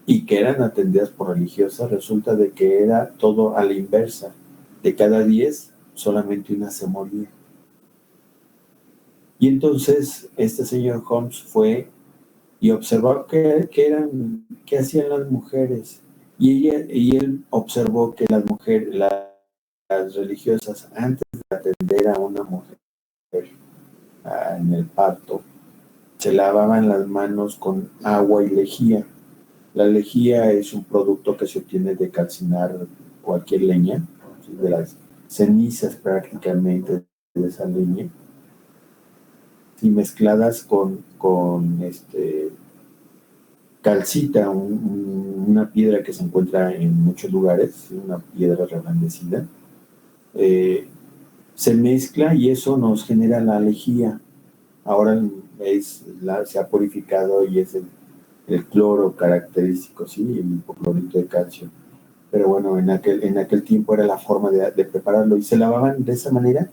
Speaker 1: y que eran atendidas por religiosas, resulta de que era todo a la inversa. De cada 10, solamente una se moría. Y entonces este señor Holmes fue y observó qué hacían las mujeres. Y él observó que las mujeres, las religiosas, antes de atender a una mujer en el parto, se lavaban las manos con agua y lejía. La lejía es un producto que se obtiene de calcinar cualquier leña, ¿sí? De las cenizas prácticamente de esa leña, y mezcladas con calcita, una piedra que se encuentra en muchos lugares, una piedra reblandecida, se mezcla y eso nos genera la lejía. Ahora se ha purificado y es el cloro característico, ¿sí? El hipoclorito de calcio. Pero bueno, en aquel tiempo era la forma de prepararlo y se lavaban de esa manera,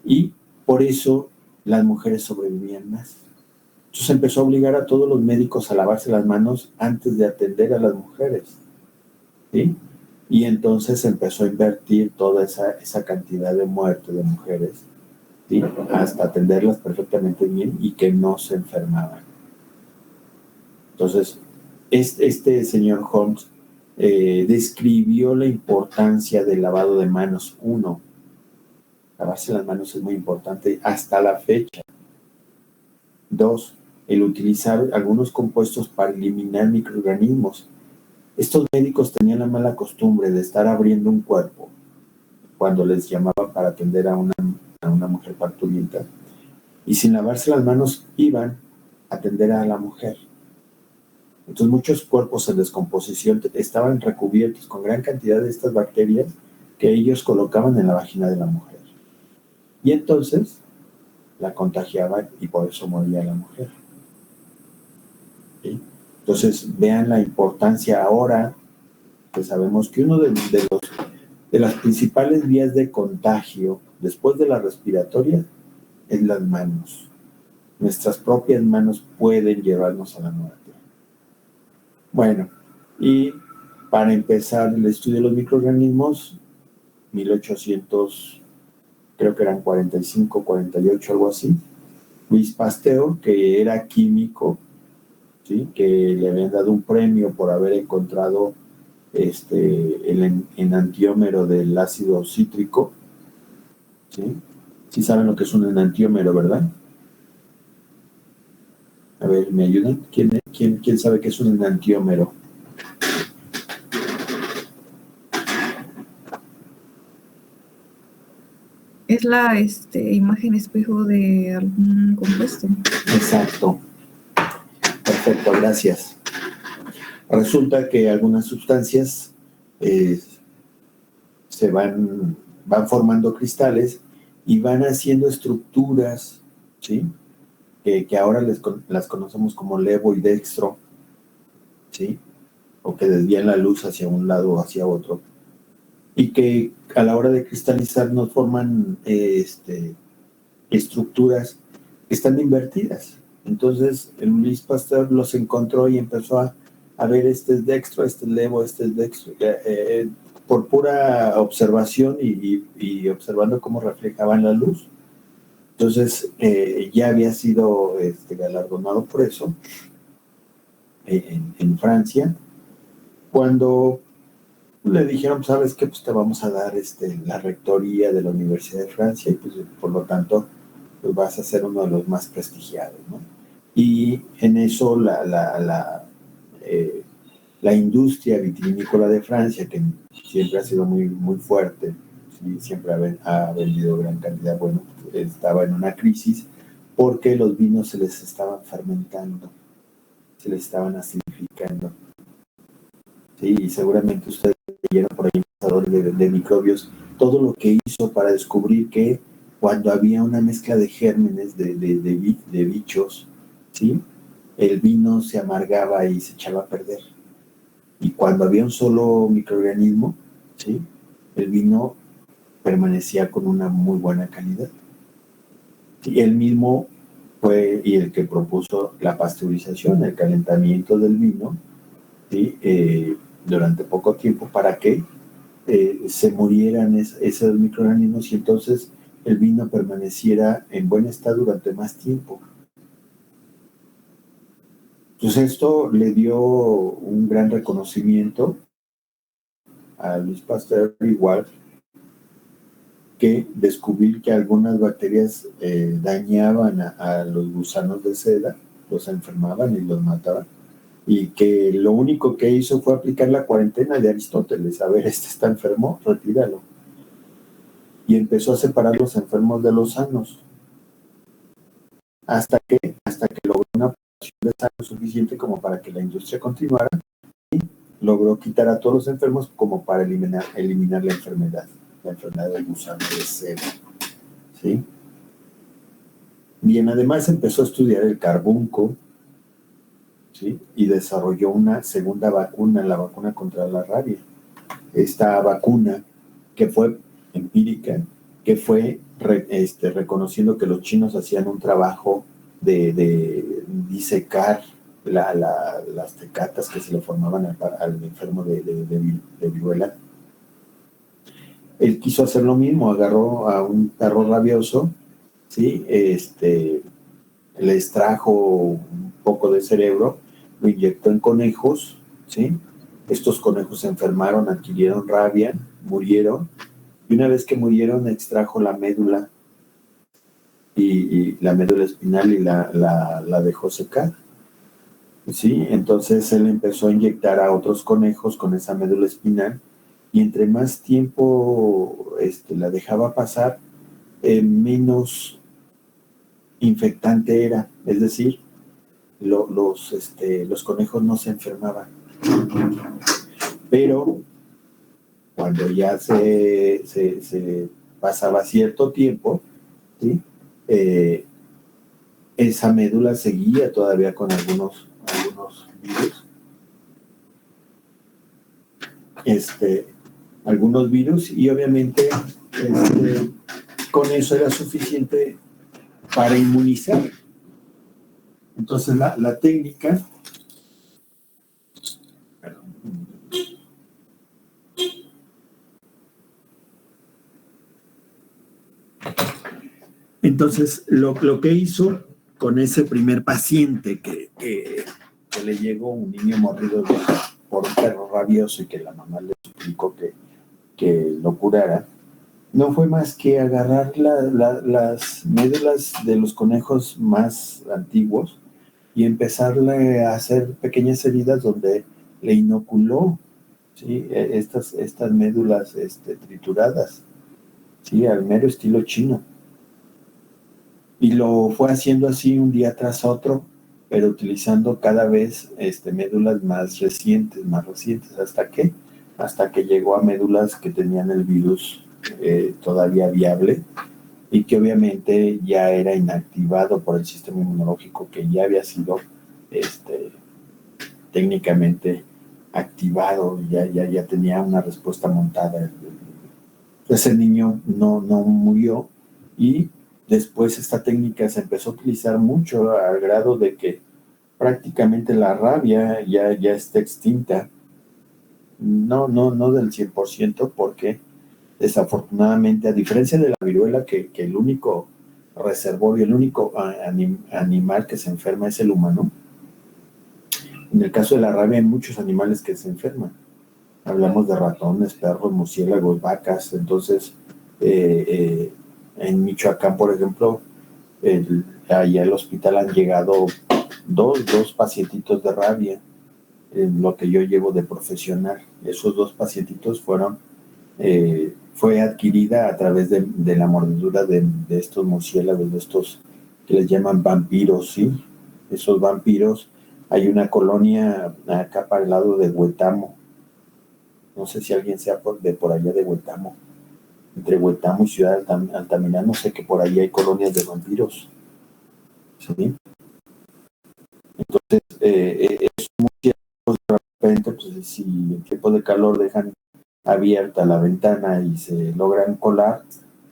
Speaker 1: y por eso las mujeres sobrevivían más. Entonces empezó a obligar a todos los médicos a lavarse las manos antes de atender a las mujeres, ¿sí? Y entonces empezó a invertir toda esa cantidad de muerte de mujeres, ¿sí? Hasta atenderlas perfectamente bien y que no se enfermaban. Entonces, este señor Holmes describió la importancia del lavado de manos. Uno, lavarse las manos es muy importante hasta la fecha. Dos, el utilizar algunos compuestos para eliminar microorganismos. Estos médicos tenían la mala costumbre de estar abriendo un cuerpo cuando les llamaban para atender a una mujer parturienta, y sin lavarse las manos iban a atender a la mujer. Entonces muchos cuerpos en descomposición estaban recubiertos con gran cantidad de estas bacterias que ellos colocaban en la vagina de la mujer. Y entonces la contagiaban y por eso moría la mujer. ¿Sí? Entonces vean la importancia ahora que sabemos que uno de las principales vías de contagio después de la respiratoria es las manos. Nuestras propias manos pueden llevarnos a la muerte. Bueno, y para empezar el estudio de los microorganismos, 1800, creo que eran 45, 48, algo así, Louis Pasteur, que era químico, ¿sí? Que le habían dado un premio por haber encontrado el enantiómero del ácido cítrico, ¿sí? Sí saben lo que es un enantiómero, ¿verdad? A ver, ¿me ayudan? ¿Quién sabe qué es un enantiómero?
Speaker 5: Es la imagen espejo de algún compuesto.
Speaker 1: Exacto. Perfecto, gracias. Resulta que algunas sustancias se van formando cristales y van haciendo estructuras, ¿sí? Que ahora las conocemos como levo y dextro, ¿sí? O que desvían la luz hacia un lado o hacia otro, y que a la hora de cristalizar nos forman estructuras que están invertidas. Entonces el Louis Pasteur los encontró y empezó a ver, este es dextro, este es levo, este es dextro, por pura observación y observando cómo reflejaban la luz. Entonces ya había sido galardonado por eso en Francia, cuando le dijeron, ¿sabes qué? Pues te vamos a dar la rectoría de la Universidad de Francia y pues por lo tanto pues vas a ser uno de los más prestigiados, ¿no? Y en eso la industria vitivinícola de Francia, que siempre ha sido muy, muy fuerte, ¿sí? Siempre ha vendido gran cantidad, bueno, estaba en una crisis porque los vinos se les estaban fermentando, se les estaban acidificando. Sí, y seguramente ustedes leyeron por ahí de microbios, todo lo que hizo para descubrir que cuando había una mezcla de gérmenes de bichos, ¿sí? El vino se amargaba y se echaba a perder. Y cuando había un solo microorganismo, ¿sí? El vino permanecía con una muy buena calidad. Y él mismo fue y el que propuso la pasteurización, el calentamiento del vino, ¿sí? Durante poco tiempo para que se murieran esos microorganismos y entonces el vino permaneciera en buen estado durante más tiempo. Entonces esto le dio un gran reconocimiento a Louis Pasteur, igual que descubrir que algunas bacterias dañaban a los gusanos de seda, los enfermaban y los mataban, y que lo único que hizo fue aplicar la cuarentena de Aristóteles. A ver, está enfermo, retíralo. Y empezó a separar los enfermos de los sanos. Hasta que logró una población de sanos suficiente como para que la industria continuara y logró quitar a todos los enfermos como para eliminar la enfermedad del gusano de seda. ¿Sí? Bien, además empezó a estudiar el carbunco, ¿sí? Y desarrolló una segunda vacuna, la vacuna contra la rabia. Esta vacuna, que fue empírica, que fue reconociendo que los chinos hacían un trabajo de disecar las tecatas que se le formaban al enfermo de viruela. Él quiso hacer lo mismo, agarró a un perro rabioso, ¿sí? Le extrajo un poco de cerebro, lo inyectó en conejos, ¿sí? Estos conejos se enfermaron, adquirieron rabia, murieron, y una vez que murieron extrajo la médula y la médula espinal y la dejó secar. Sí, entonces él empezó a inyectar a otros conejos con esa médula espinal y entre más tiempo la dejaba pasar, menos infectante era. Es decir, los conejos no se enfermaban. Pero cuando ya se pasaba cierto tiempo, ¿sí? Esa médula seguía todavía con algunos virus. Algunos virus y obviamente con eso era suficiente para inmunizar. Entonces la técnica, entonces lo que hizo con ese primer paciente que le llegó, un niño mordido por un perro rabioso y que la mamá le suplicó que lo curara, no fue más que agarrar las médulas de los conejos más antiguos y empezarle a hacer pequeñas heridas donde le inoculó, ¿sí? estas médulas trituradas, ¿sí? Al mero estilo chino. Y lo fue haciendo así un día tras otro, pero utilizando cada vez médulas más recientes, hasta que llegó a médulas que tenían el virus todavía viable y que obviamente ya era inactivado por el sistema inmunológico que ya había sido técnicamente activado, ya tenía una respuesta montada. Ese niño no murió y después esta técnica se empezó a utilizar mucho al grado de que prácticamente la rabia ya está extinta. No del 100%, porque desafortunadamente, a diferencia de la viruela, que el único reservorio, el único animal que se enferma es el humano, en el caso de la rabia hay muchos animales que se enferman. Hablamos de ratones, perros, murciélagos, vacas. Entonces, en Michoacán, por ejemplo, allá al hospital han llegado dos pacientitos de rabia, en lo que yo llevo de profesional. Esos 2 pacientitos fue adquirida a través de la mordedura de estos murciélagos, de estos que les llaman vampiros, ¿sí? Esos vampiros, hay una colonia acá para el lado de Huetamo. No sé si alguien sea por allá de Huetamo. Entre Huetamo y Ciudad Altamirano, no sé, que por ahí hay colonias de vampiros, ¿sí? Entonces, esos murciélagos de repente, pues si en tiempo de calor dejan abierta la ventana y se logran colar,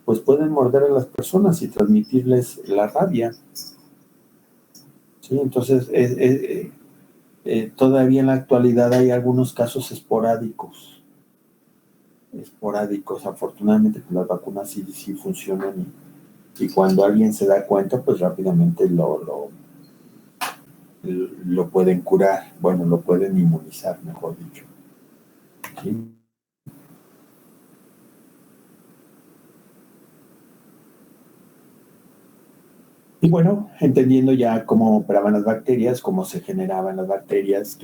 Speaker 1: pues pueden morder a las personas y transmitirles la rabia. ¿Sí? Entonces, todavía en la actualidad hay algunos casos esporádicos. Afortunadamente, pues las vacunas sí funcionan y cuando alguien se da cuenta, pues rápidamente lo pueden curar, bueno, lo pueden inmunizar, mejor dicho. ¿Sí? Y bueno, entendiendo ya cómo operaban las bacterias, cómo se generaban las bacterias,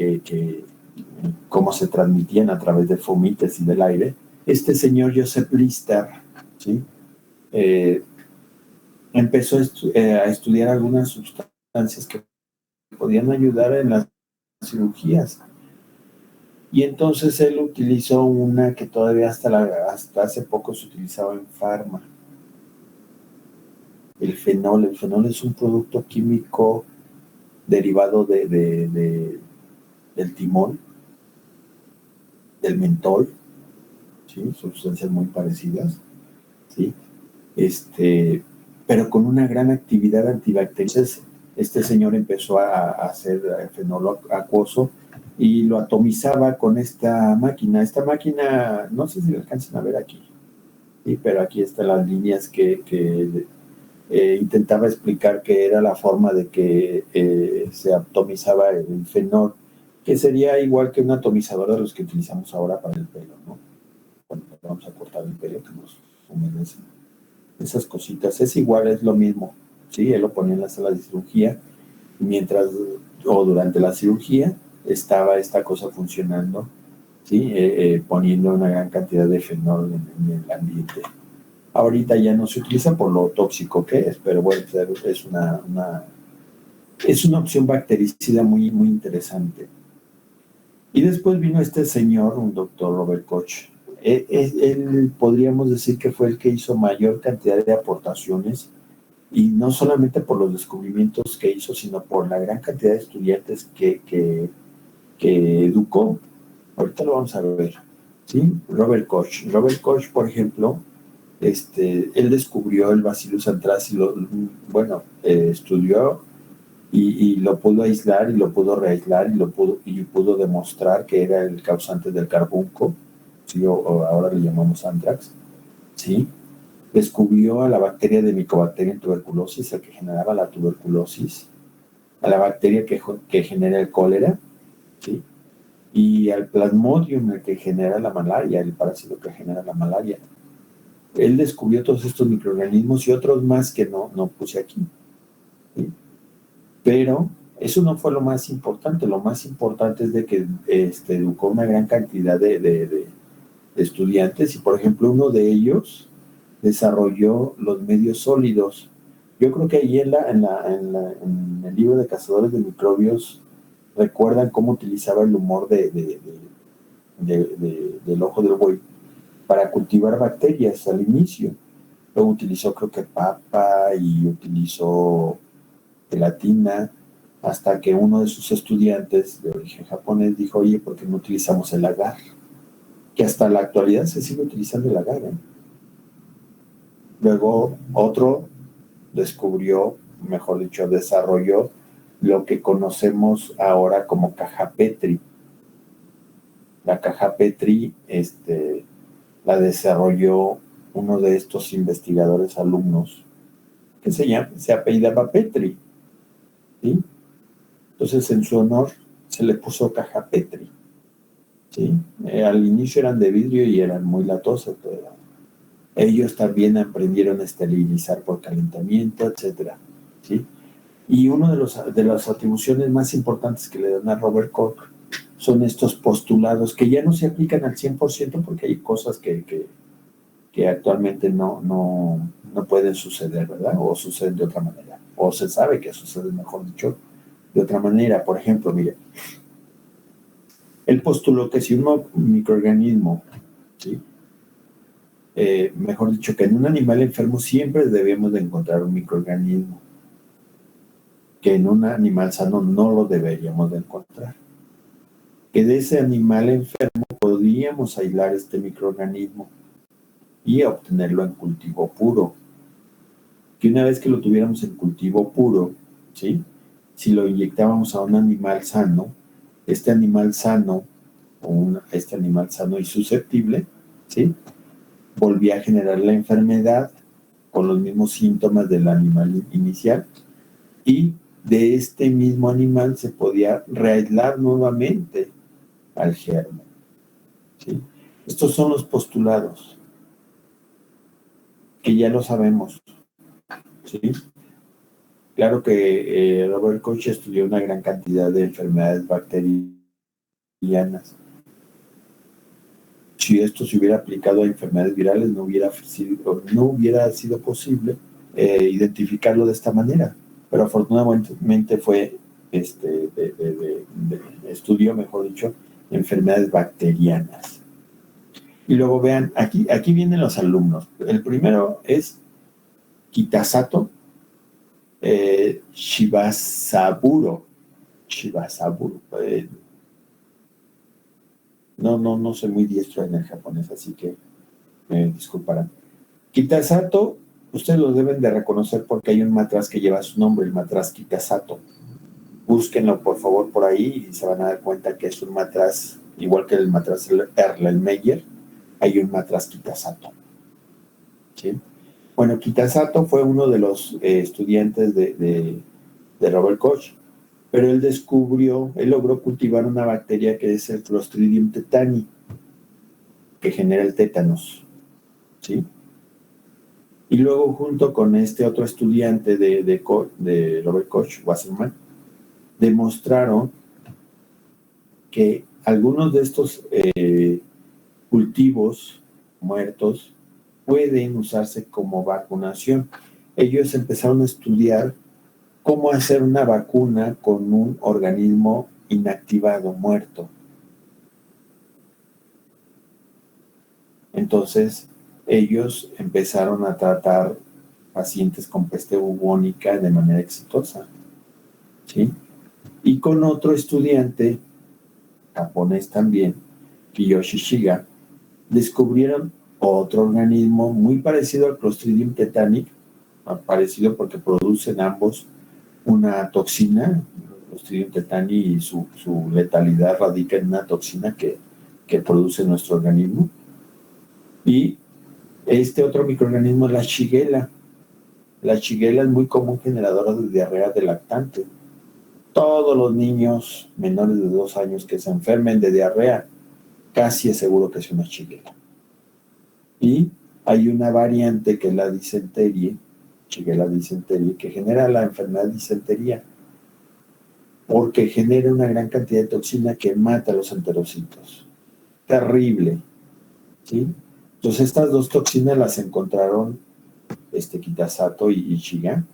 Speaker 1: cómo se transmitían a través de fomites y del aire, este señor Joseph Lister, ¿sí? Empezó a estudiar algunas sustancias que podían ayudar en las cirugías. Y entonces él utilizó una que todavía hasta hace poco se utilizaba en farma. El fenol es un producto químico derivado del timón, del mentol, ¿sí? Sustancias muy parecidas, ¿sí? Pero con una gran actividad antibacteriana. Entonces, este señor empezó a hacer fenol acuoso y lo atomizaba con esta máquina. Esta máquina, no sé si la alcanzan a ver aquí, ¿sí? Pero aquí están las líneas que intentaba explicar que era la forma de que se atomizaba el fenol, que sería igual que un atomizador de los que utilizamos ahora para el pelo, ¿no? Cuando vamos a cortar el pelo, que nos humedecen. Esas cositas, es igual, es lo mismo, ¿sí? Él lo ponía en la sala de cirugía, mientras o durante la cirugía estaba esta cosa funcionando, ¿sí? Poniendo una gran cantidad de fenol en el ambiente. Ahorita ya no se utiliza por lo tóxico que es, pero bueno, es una opción bactericida muy, muy interesante. Y después vino este señor, un doctor Robert Koch. Él podríamos decir que fue el que hizo mayor cantidad de aportaciones, y no solamente por los descubrimientos que hizo, sino por la gran cantidad de estudiantes que educó. Ahorita lo vamos a ver, ¿sí? Robert Koch. Robert Koch, por ejemplo, él descubrió el Bacillus anthracis, estudió y lo pudo aislar y lo pudo reaislar y pudo demostrar que era el causante del carbunco, ¿sí? O ahora le llamamos anthrax, ¿sí? Descubrió a la bacteria de Mycobacterium tuberculosis, el que generaba la tuberculosis, a la bacteria que genera el cólera, ¿sí? Y al Plasmodium, el que genera la malaria, el parásito que genera la malaria. Él descubrió todos estos microorganismos y otros más que no puse aquí, ¿sí? Pero eso no fue lo más importante. Lo más importante es de que educó una gran cantidad de estudiantes, y por ejemplo uno de ellos desarrolló los medios sólidos. Yo creo que ahí en el libro de Cazadores de Microbios recuerdan cómo utilizaba el humor del ojo del buey para cultivar bacterias al inicio. Luego utilizó, creo que papa, y utilizó gelatina, hasta que uno de sus estudiantes de origen japonés dijo: oye, ¿por qué no utilizamos el agar? Que hasta la actualidad se sigue utilizando el agar, ¿eh? Luego otro desarrolló lo que conocemos ahora como caja Petri. La caja Petri la desarrolló uno de estos investigadores alumnos que se apellidaba Petri, ¿sí? Entonces, en su honor se le puso caja Petri, ¿sí? Al inicio eran de vidrio y eran muy latosos, pero ellos también aprendieron a esterilizar por calentamiento, etcétera, ¿sí? Y una de las atribuciones más importantes que le dan a Robert Koch son estos postulados que ya no se aplican al 100% porque hay cosas que actualmente no pueden suceder, ¿verdad? O suceden de otra manera, o se sabe que sucede, mejor dicho, de otra manera. Por ejemplo, mire, él postuló que si un microorganismo, ¿sí? Mejor dicho, que en un animal enfermo siempre debemos de encontrar un microorganismo, que en un animal sano no lo deberíamos de encontrar. Que de ese animal enfermo podríamos aislar este microorganismo y obtenerlo en cultivo puro. Que una vez que lo tuviéramos en cultivo puro, ¿sí? Si lo inyectábamos a un animal sano, este animal sano y susceptible, ¿sí? Volvía a generar la enfermedad con los mismos síntomas del animal inicial, y de este mismo animal se podía reaislar nuevamente al germen, ¿sí? Estos son los postulados, que ya lo sabemos, ¿sí? Claro que Robert Koch estudió una gran cantidad de enfermedades bacterianas. Si esto se hubiera aplicado a enfermedades virales, no hubiera sido posible identificarlo de esta manera. Pero afortunadamente fue estudió, mejor dicho, enfermedades bacterianas. Y luego vean, aquí vienen los alumnos. El primero es Kitasato Shibasaburo. No soy muy diestro en el japonés, así que me disculparán. Kitasato Ustedes lo deben de reconocer porque hay un matraz que lleva su nombre, el matraz Kitasato. Búsquenlo por favor por ahí y se van a dar cuenta que es un matraz, igual que el matraz Erlenmeyer, hay un matraz Kitasato. ¿Sí? Bueno, Kitasato fue uno de los estudiantes de Robert Koch, pero él logró cultivar una bacteria que es el Clostridium tetani, que genera el tétanos, ¿sí? Y luego junto con este otro estudiante de Robert Koch, Wasserman, demostraron que algunos de estos cultivos muertos pueden usarse como vacunación. Ellos empezaron a estudiar cómo hacer una vacuna con un organismo inactivado, muerto. Entonces, ellos empezaron a tratar pacientes con peste bubónica de manera exitosa, ¿sí? Y con otro estudiante, japonés también, Kiyoshi Shiga, descubrieron otro organismo muy parecido al Clostridium tetani, parecido porque producen ambos una toxina, el Clostridium tetani, y su letalidad radica en una toxina que produce nuestro organismo. Y este otro microorganismo es la Shigella. La Shigella es muy común generadora de diarrea de lactante. Todos los niños menores de 2 años que se enfermen de diarrea, casi es seguro que es una Shigella. Y hay una variante que es la disentería, Shigella dysenterie, que genera la enfermedad de disentería, porque genera una gran cantidad de toxina que mata a los enterocitos. Terrible, ¿sí? Entonces estas dos toxinas las encontraron Kitasato y Shiga.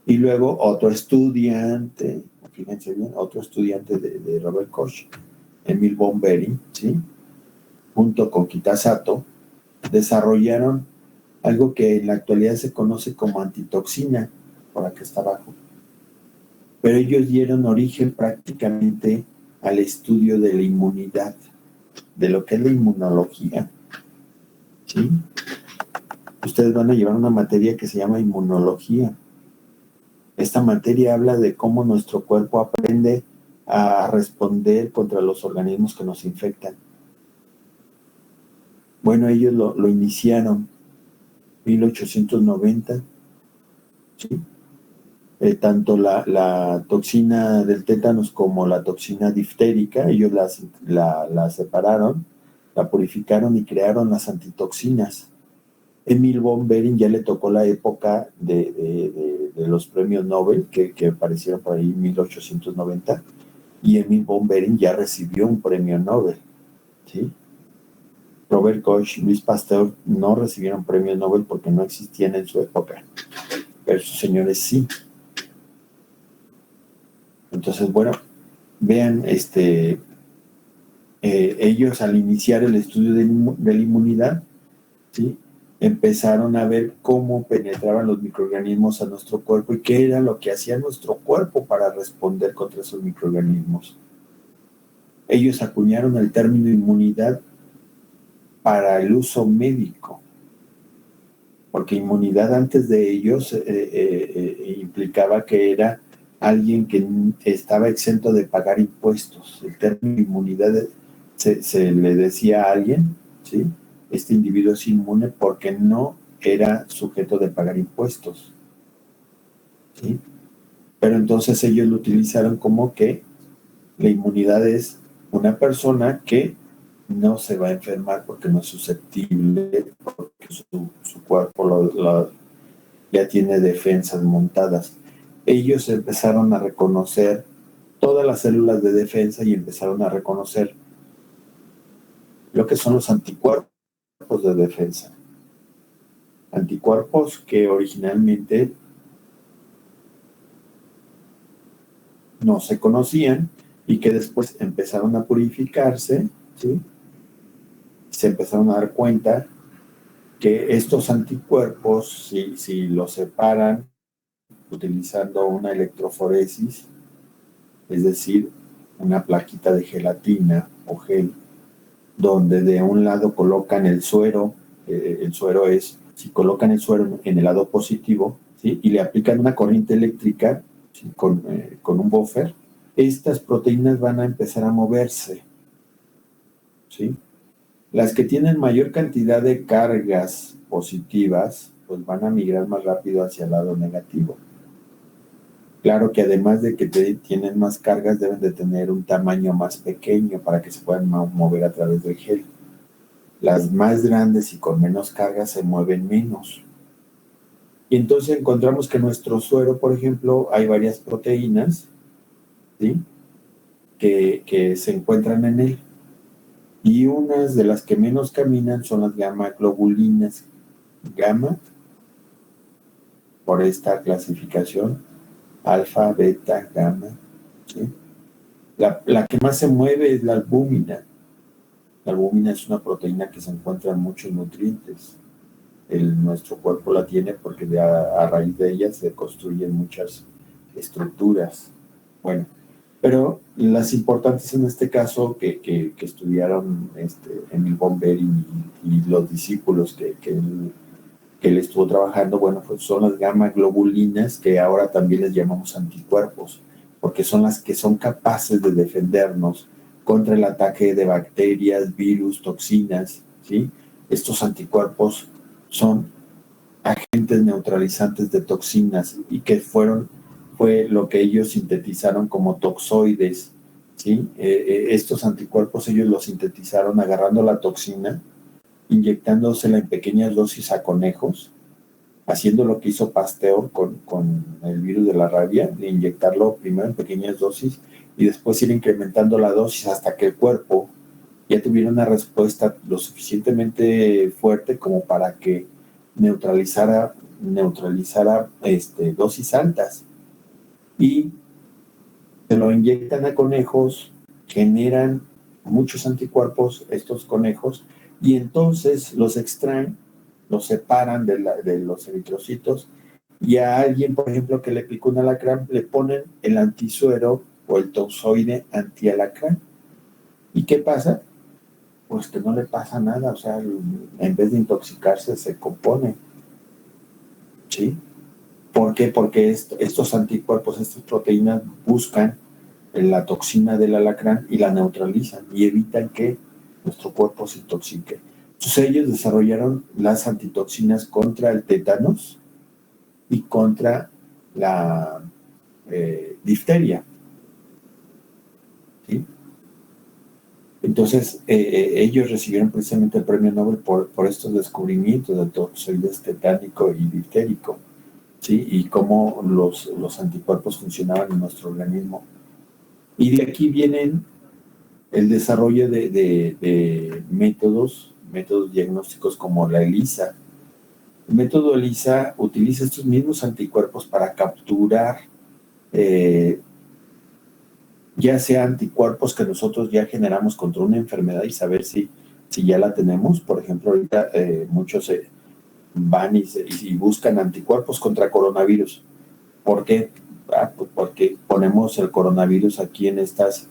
Speaker 1: Y luego otro estudiante, fíjense bien, otro estudiante de Robert Koch, Emil von Behring, ¿sí? Junto con Kitasato, desarrollaron algo que en la actualidad se conoce como antitoxina, por aquí está abajo. Pero ellos dieron origen prácticamente al estudio de la inmunidad, de lo que es la inmunología, ¿sí? Ustedes van a llevar una materia que se llama inmunología. Esta materia habla de cómo nuestro cuerpo aprende a responder contra los organismos que nos infectan. Bueno, ellos lo iniciaron en 1890, ¿sí? Tanto la toxina del tétanos como la toxina diftérica, ellos la separaron, la purificaron y crearon las antitoxinas. Emil von Behring ya le tocó la época de los premios Nobel que aparecieron por ahí en 1890, y Emil von Behring ya recibió un premio Nobel, ¿sí? Robert Koch, Luis Pasteur no recibieron premios Nobel porque no existían en su época, pero esos señores sí. Entonces, bueno, vean, ellos al iniciar el estudio de la inmunidad, ¿sí?, empezaron a ver cómo penetraban los microorganismos a nuestro cuerpo y qué era lo que hacía nuestro cuerpo para responder contra esos microorganismos. Ellos acuñaron el término inmunidad para el uso médico, porque inmunidad antes de ellos implicaba que era alguien que estaba exento de pagar impuestos. El término inmunidad se le decía a alguien, ¿sí?, este individuo es inmune porque no era sujeto de pagar impuestos, ¿sí? Pero entonces ellos lo utilizaron como que la inmunidad es una persona que no se va a enfermar porque no es susceptible, porque su cuerpo ya tiene defensas montadas. Ellos empezaron a reconocer todas las células de defensa y empezaron a reconocer lo que son los anticuerpos de defensa. Anticuerpos que originalmente no se conocían y que después empezaron a purificarse, ¿sí? Se empezaron a dar cuenta que estos anticuerpos, si los separan utilizando una electroforesis, es decir, una plaquita de gelatina o gel, donde de un lado colocan el suero es Si colocan el suero en el lado positivo, ¿sí? Y le aplican una corriente eléctrica, ¿sí? Con un buffer, estas proteínas van a empezar a moverse, ¿sí? Las que tienen mayor cantidad de cargas positivas, pues van a migrar más rápido hacia el lado negativo. Claro que además de que tienen más cargas, deben de tener un tamaño más pequeño para que se puedan mover a través del gel. Las más grandes y con menos cargas se mueven menos. Y entonces encontramos que en nuestro suero, por ejemplo, hay varias proteínas, ¿sí? que se encuentran en él. Y unas de las que menos caminan son las gamma globulinas. Gamma, por esta clasificación, alfa, beta, gamma, ¿sí? La que más se mueve es la albúmina. La albúmina es una proteína que se encuentra en muchos nutrientes. Nuestro cuerpo la tiene porque a raíz de ella se construyen muchas estructuras. Bueno, pero las importantes en este caso que estudiaron Emil von Behring y los discípulos que él estuvo trabajando, bueno, pues son las gamma globulinas, que ahora también les llamamos anticuerpos, porque son las que son capaces de defendernos contra el ataque de bacterias, virus, toxinas, ¿sí? Estos anticuerpos son agentes neutralizantes de toxinas y que fue lo que ellos sintetizaron como toxoides, ¿sí? Estos anticuerpos ellos los sintetizaron agarrando la toxina, inyectándosela en pequeñas dosis a conejos, haciendo lo que hizo Pasteur con el virus de la rabia, de inyectarlo primero en pequeñas dosis y después ir incrementando la dosis hasta que el cuerpo ya tuviera una respuesta lo suficientemente fuerte como para que neutralizara dosis altas. Y se lo inyectan a conejos, generan muchos anticuerpos estos conejos, y entonces los extraen, los separan de los eritrocitos, y a alguien, por ejemplo, que le picó un alacrán, le ponen el antisuero o el toxoide antialacrán. ¿Y qué pasa? Pues que no le pasa nada, o sea, en vez de intoxicarse, se compone, ¿sí? ¿Por qué? Porque estos anticuerpos, estas proteínas buscan la toxina del alacrán y la neutralizan y evitan que nuestro cuerpo se intoxique. Entonces ellos desarrollaron las antitoxinas contra el tétanos y contra la difteria, ¿sí? Entonces ellos recibieron precisamente el premio Nobel por estos descubrimientos del toxoides tetánico y diftérico, ¿sí? Y cómo los anticuerpos funcionaban en nuestro organismo. Y de aquí vienen el desarrollo de métodos diagnósticos como la ELISA. El método ELISA utiliza estos mismos anticuerpos para capturar ya sea anticuerpos que nosotros ya generamos contra una enfermedad y saber si ya la tenemos. Por ejemplo, ahorita muchos van y buscan anticuerpos contra coronavirus. ¿Por qué? Pues porque ponemos el coronavirus aquí en estos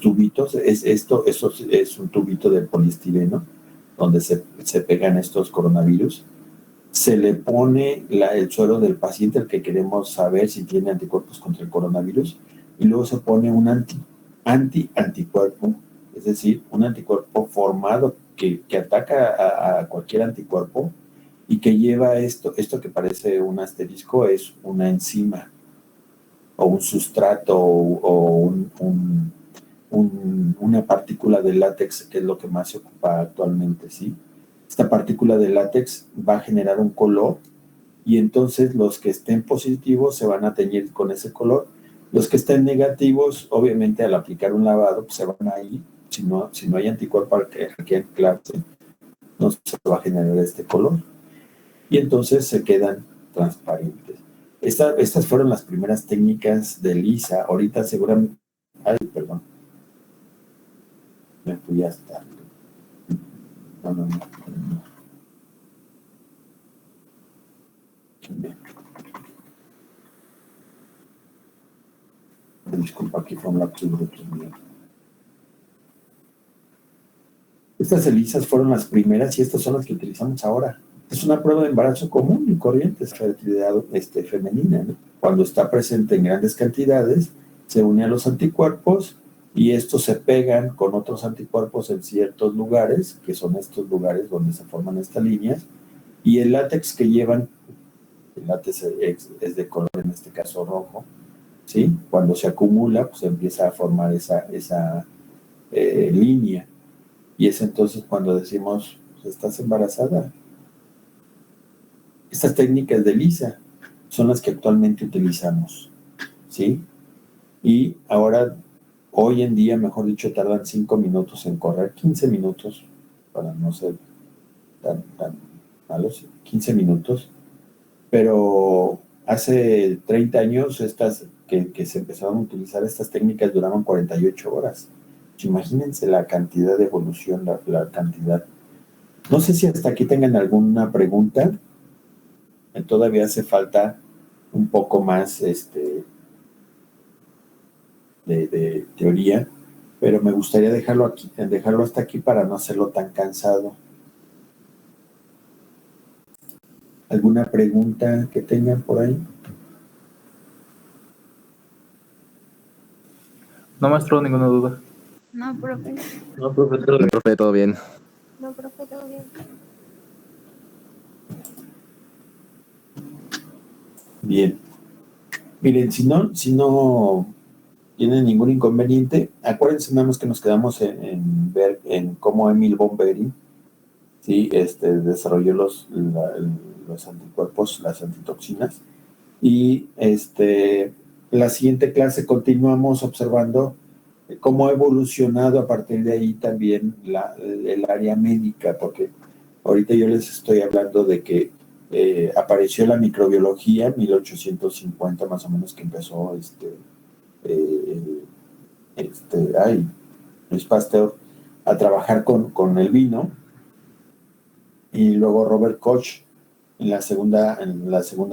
Speaker 1: tubitos. Esto es un tubito de poliestireno donde se pegan estos coronavirus. Se le pone el suero del paciente, el que queremos saber si tiene anticuerpos contra el coronavirus, y luego se pone un anticuerpo, es decir, un anticuerpo formado que ataca a cualquier anticuerpo y que lleva esto que parece un asterisco, es una enzima o un sustrato o una partícula de látex, que es lo que más se ocupa actualmente, ¿sí? Esta partícula de látex va a generar un color y entonces los que estén positivos se van a teñir con ese color. Los que estén negativos, obviamente al aplicar un lavado, pues se van a ir. Si no hay anticuerpo al que anclarse, no se va a generar este color. Y entonces se quedan transparentes. Estas fueron las primeras técnicas de ELISA. Ahorita seguramente... Ay, perdón. Me fui hasta... No. Disculpa, aquí fue un lapsus brutus mío. Estas ELISAs fueron las primeras y estas son las que utilizamos ahora. Es una prueba de embarazo común y corriente, es fertilidad femenina, ¿no? Cuando está presente en grandes cantidades, se une a los anticuerpos y estos se pegan con otros anticuerpos en ciertos lugares, que son estos lugares donde se forman estas líneas, y el látex que llevan, el látex es de color, en este caso rojo, ¿sí? Cuando se acumula, pues empieza a formar esa línea, y es entonces cuando decimos, pues, ¿estás embarazada? Estas técnicas de Lisa son las que actualmente utilizamos, ¿sí? Y ahora, hoy en día, mejor dicho, tardan 5 minutos en correr, 15 minutos, para no ser tan malos, 15 minutos, pero hace 30 años estas que se empezaron a utilizar estas técnicas duraban 48 horas. Imagínense la cantidad de evolución, la cantidad. No sé si hasta aquí tengan alguna pregunta. Todavía hace falta un poco más de teoría, pero me gustaría dejarlo hasta aquí para no hacerlo tan cansado. ¿Alguna pregunta que tengan por ahí?
Speaker 6: No, maestro, ninguna duda.
Speaker 2: No, profe.
Speaker 6: No, profesor.
Speaker 7: Profe, todo bien.
Speaker 2: No, profe, todo bien.
Speaker 1: Bien. Miren, si no tienen ningún inconveniente, acuérdense nada más que nos quedamos en ver en cómo Emil von Behring, ¿sí? Desarrolló los anticuerpos, las antitoxinas, y la siguiente clase continuamos observando cómo ha evolucionado a partir de ahí también el área médica, porque ahorita yo les estoy hablando de que apareció la microbiología en 1850 más o menos, que empezó Luis Pasteur a trabajar con el vino, y luego Robert Koch en la segunda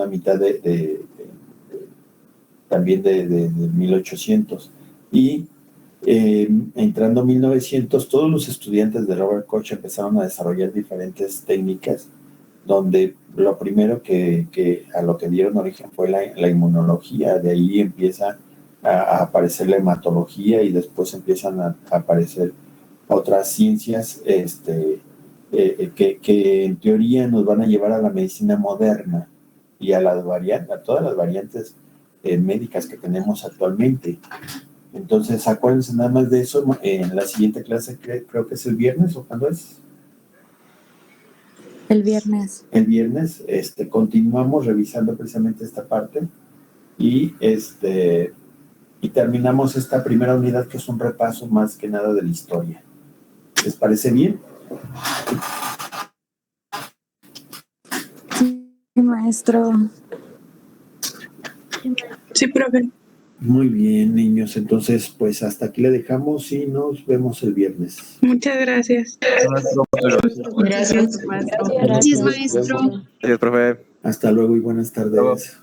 Speaker 1: mitad también de 1800, y entrando en 1900 todos los estudiantes de Robert Koch empezaron a desarrollar diferentes técnicas, donde lo primero que a lo que dieron origen fue la inmunología. De ahí empieza a aparecer la hematología, y después empiezan a aparecer otras ciencias que en teoría nos van a llevar a la medicina moderna y a todas las variantes médicas que tenemos actualmente. Entonces, acuérdense nada más de eso en la siguiente clase, creo que es el viernes, ¿o cuándo es?
Speaker 2: El viernes.
Speaker 1: El viernes, continuamos revisando precisamente esta parte, y terminamos esta primera unidad, que es un repaso más que nada de la historia. ¿Les parece bien?
Speaker 2: Sí, maestro.
Speaker 5: Sí, profe.
Speaker 1: Muy bien, niños. Entonces, pues hasta aquí le dejamos y nos vemos el viernes.
Speaker 5: Muchas gracias.
Speaker 8: Gracias.
Speaker 3: Gracias, maestro.
Speaker 7: Gracias, profe.
Speaker 1: Hasta luego y buenas tardes.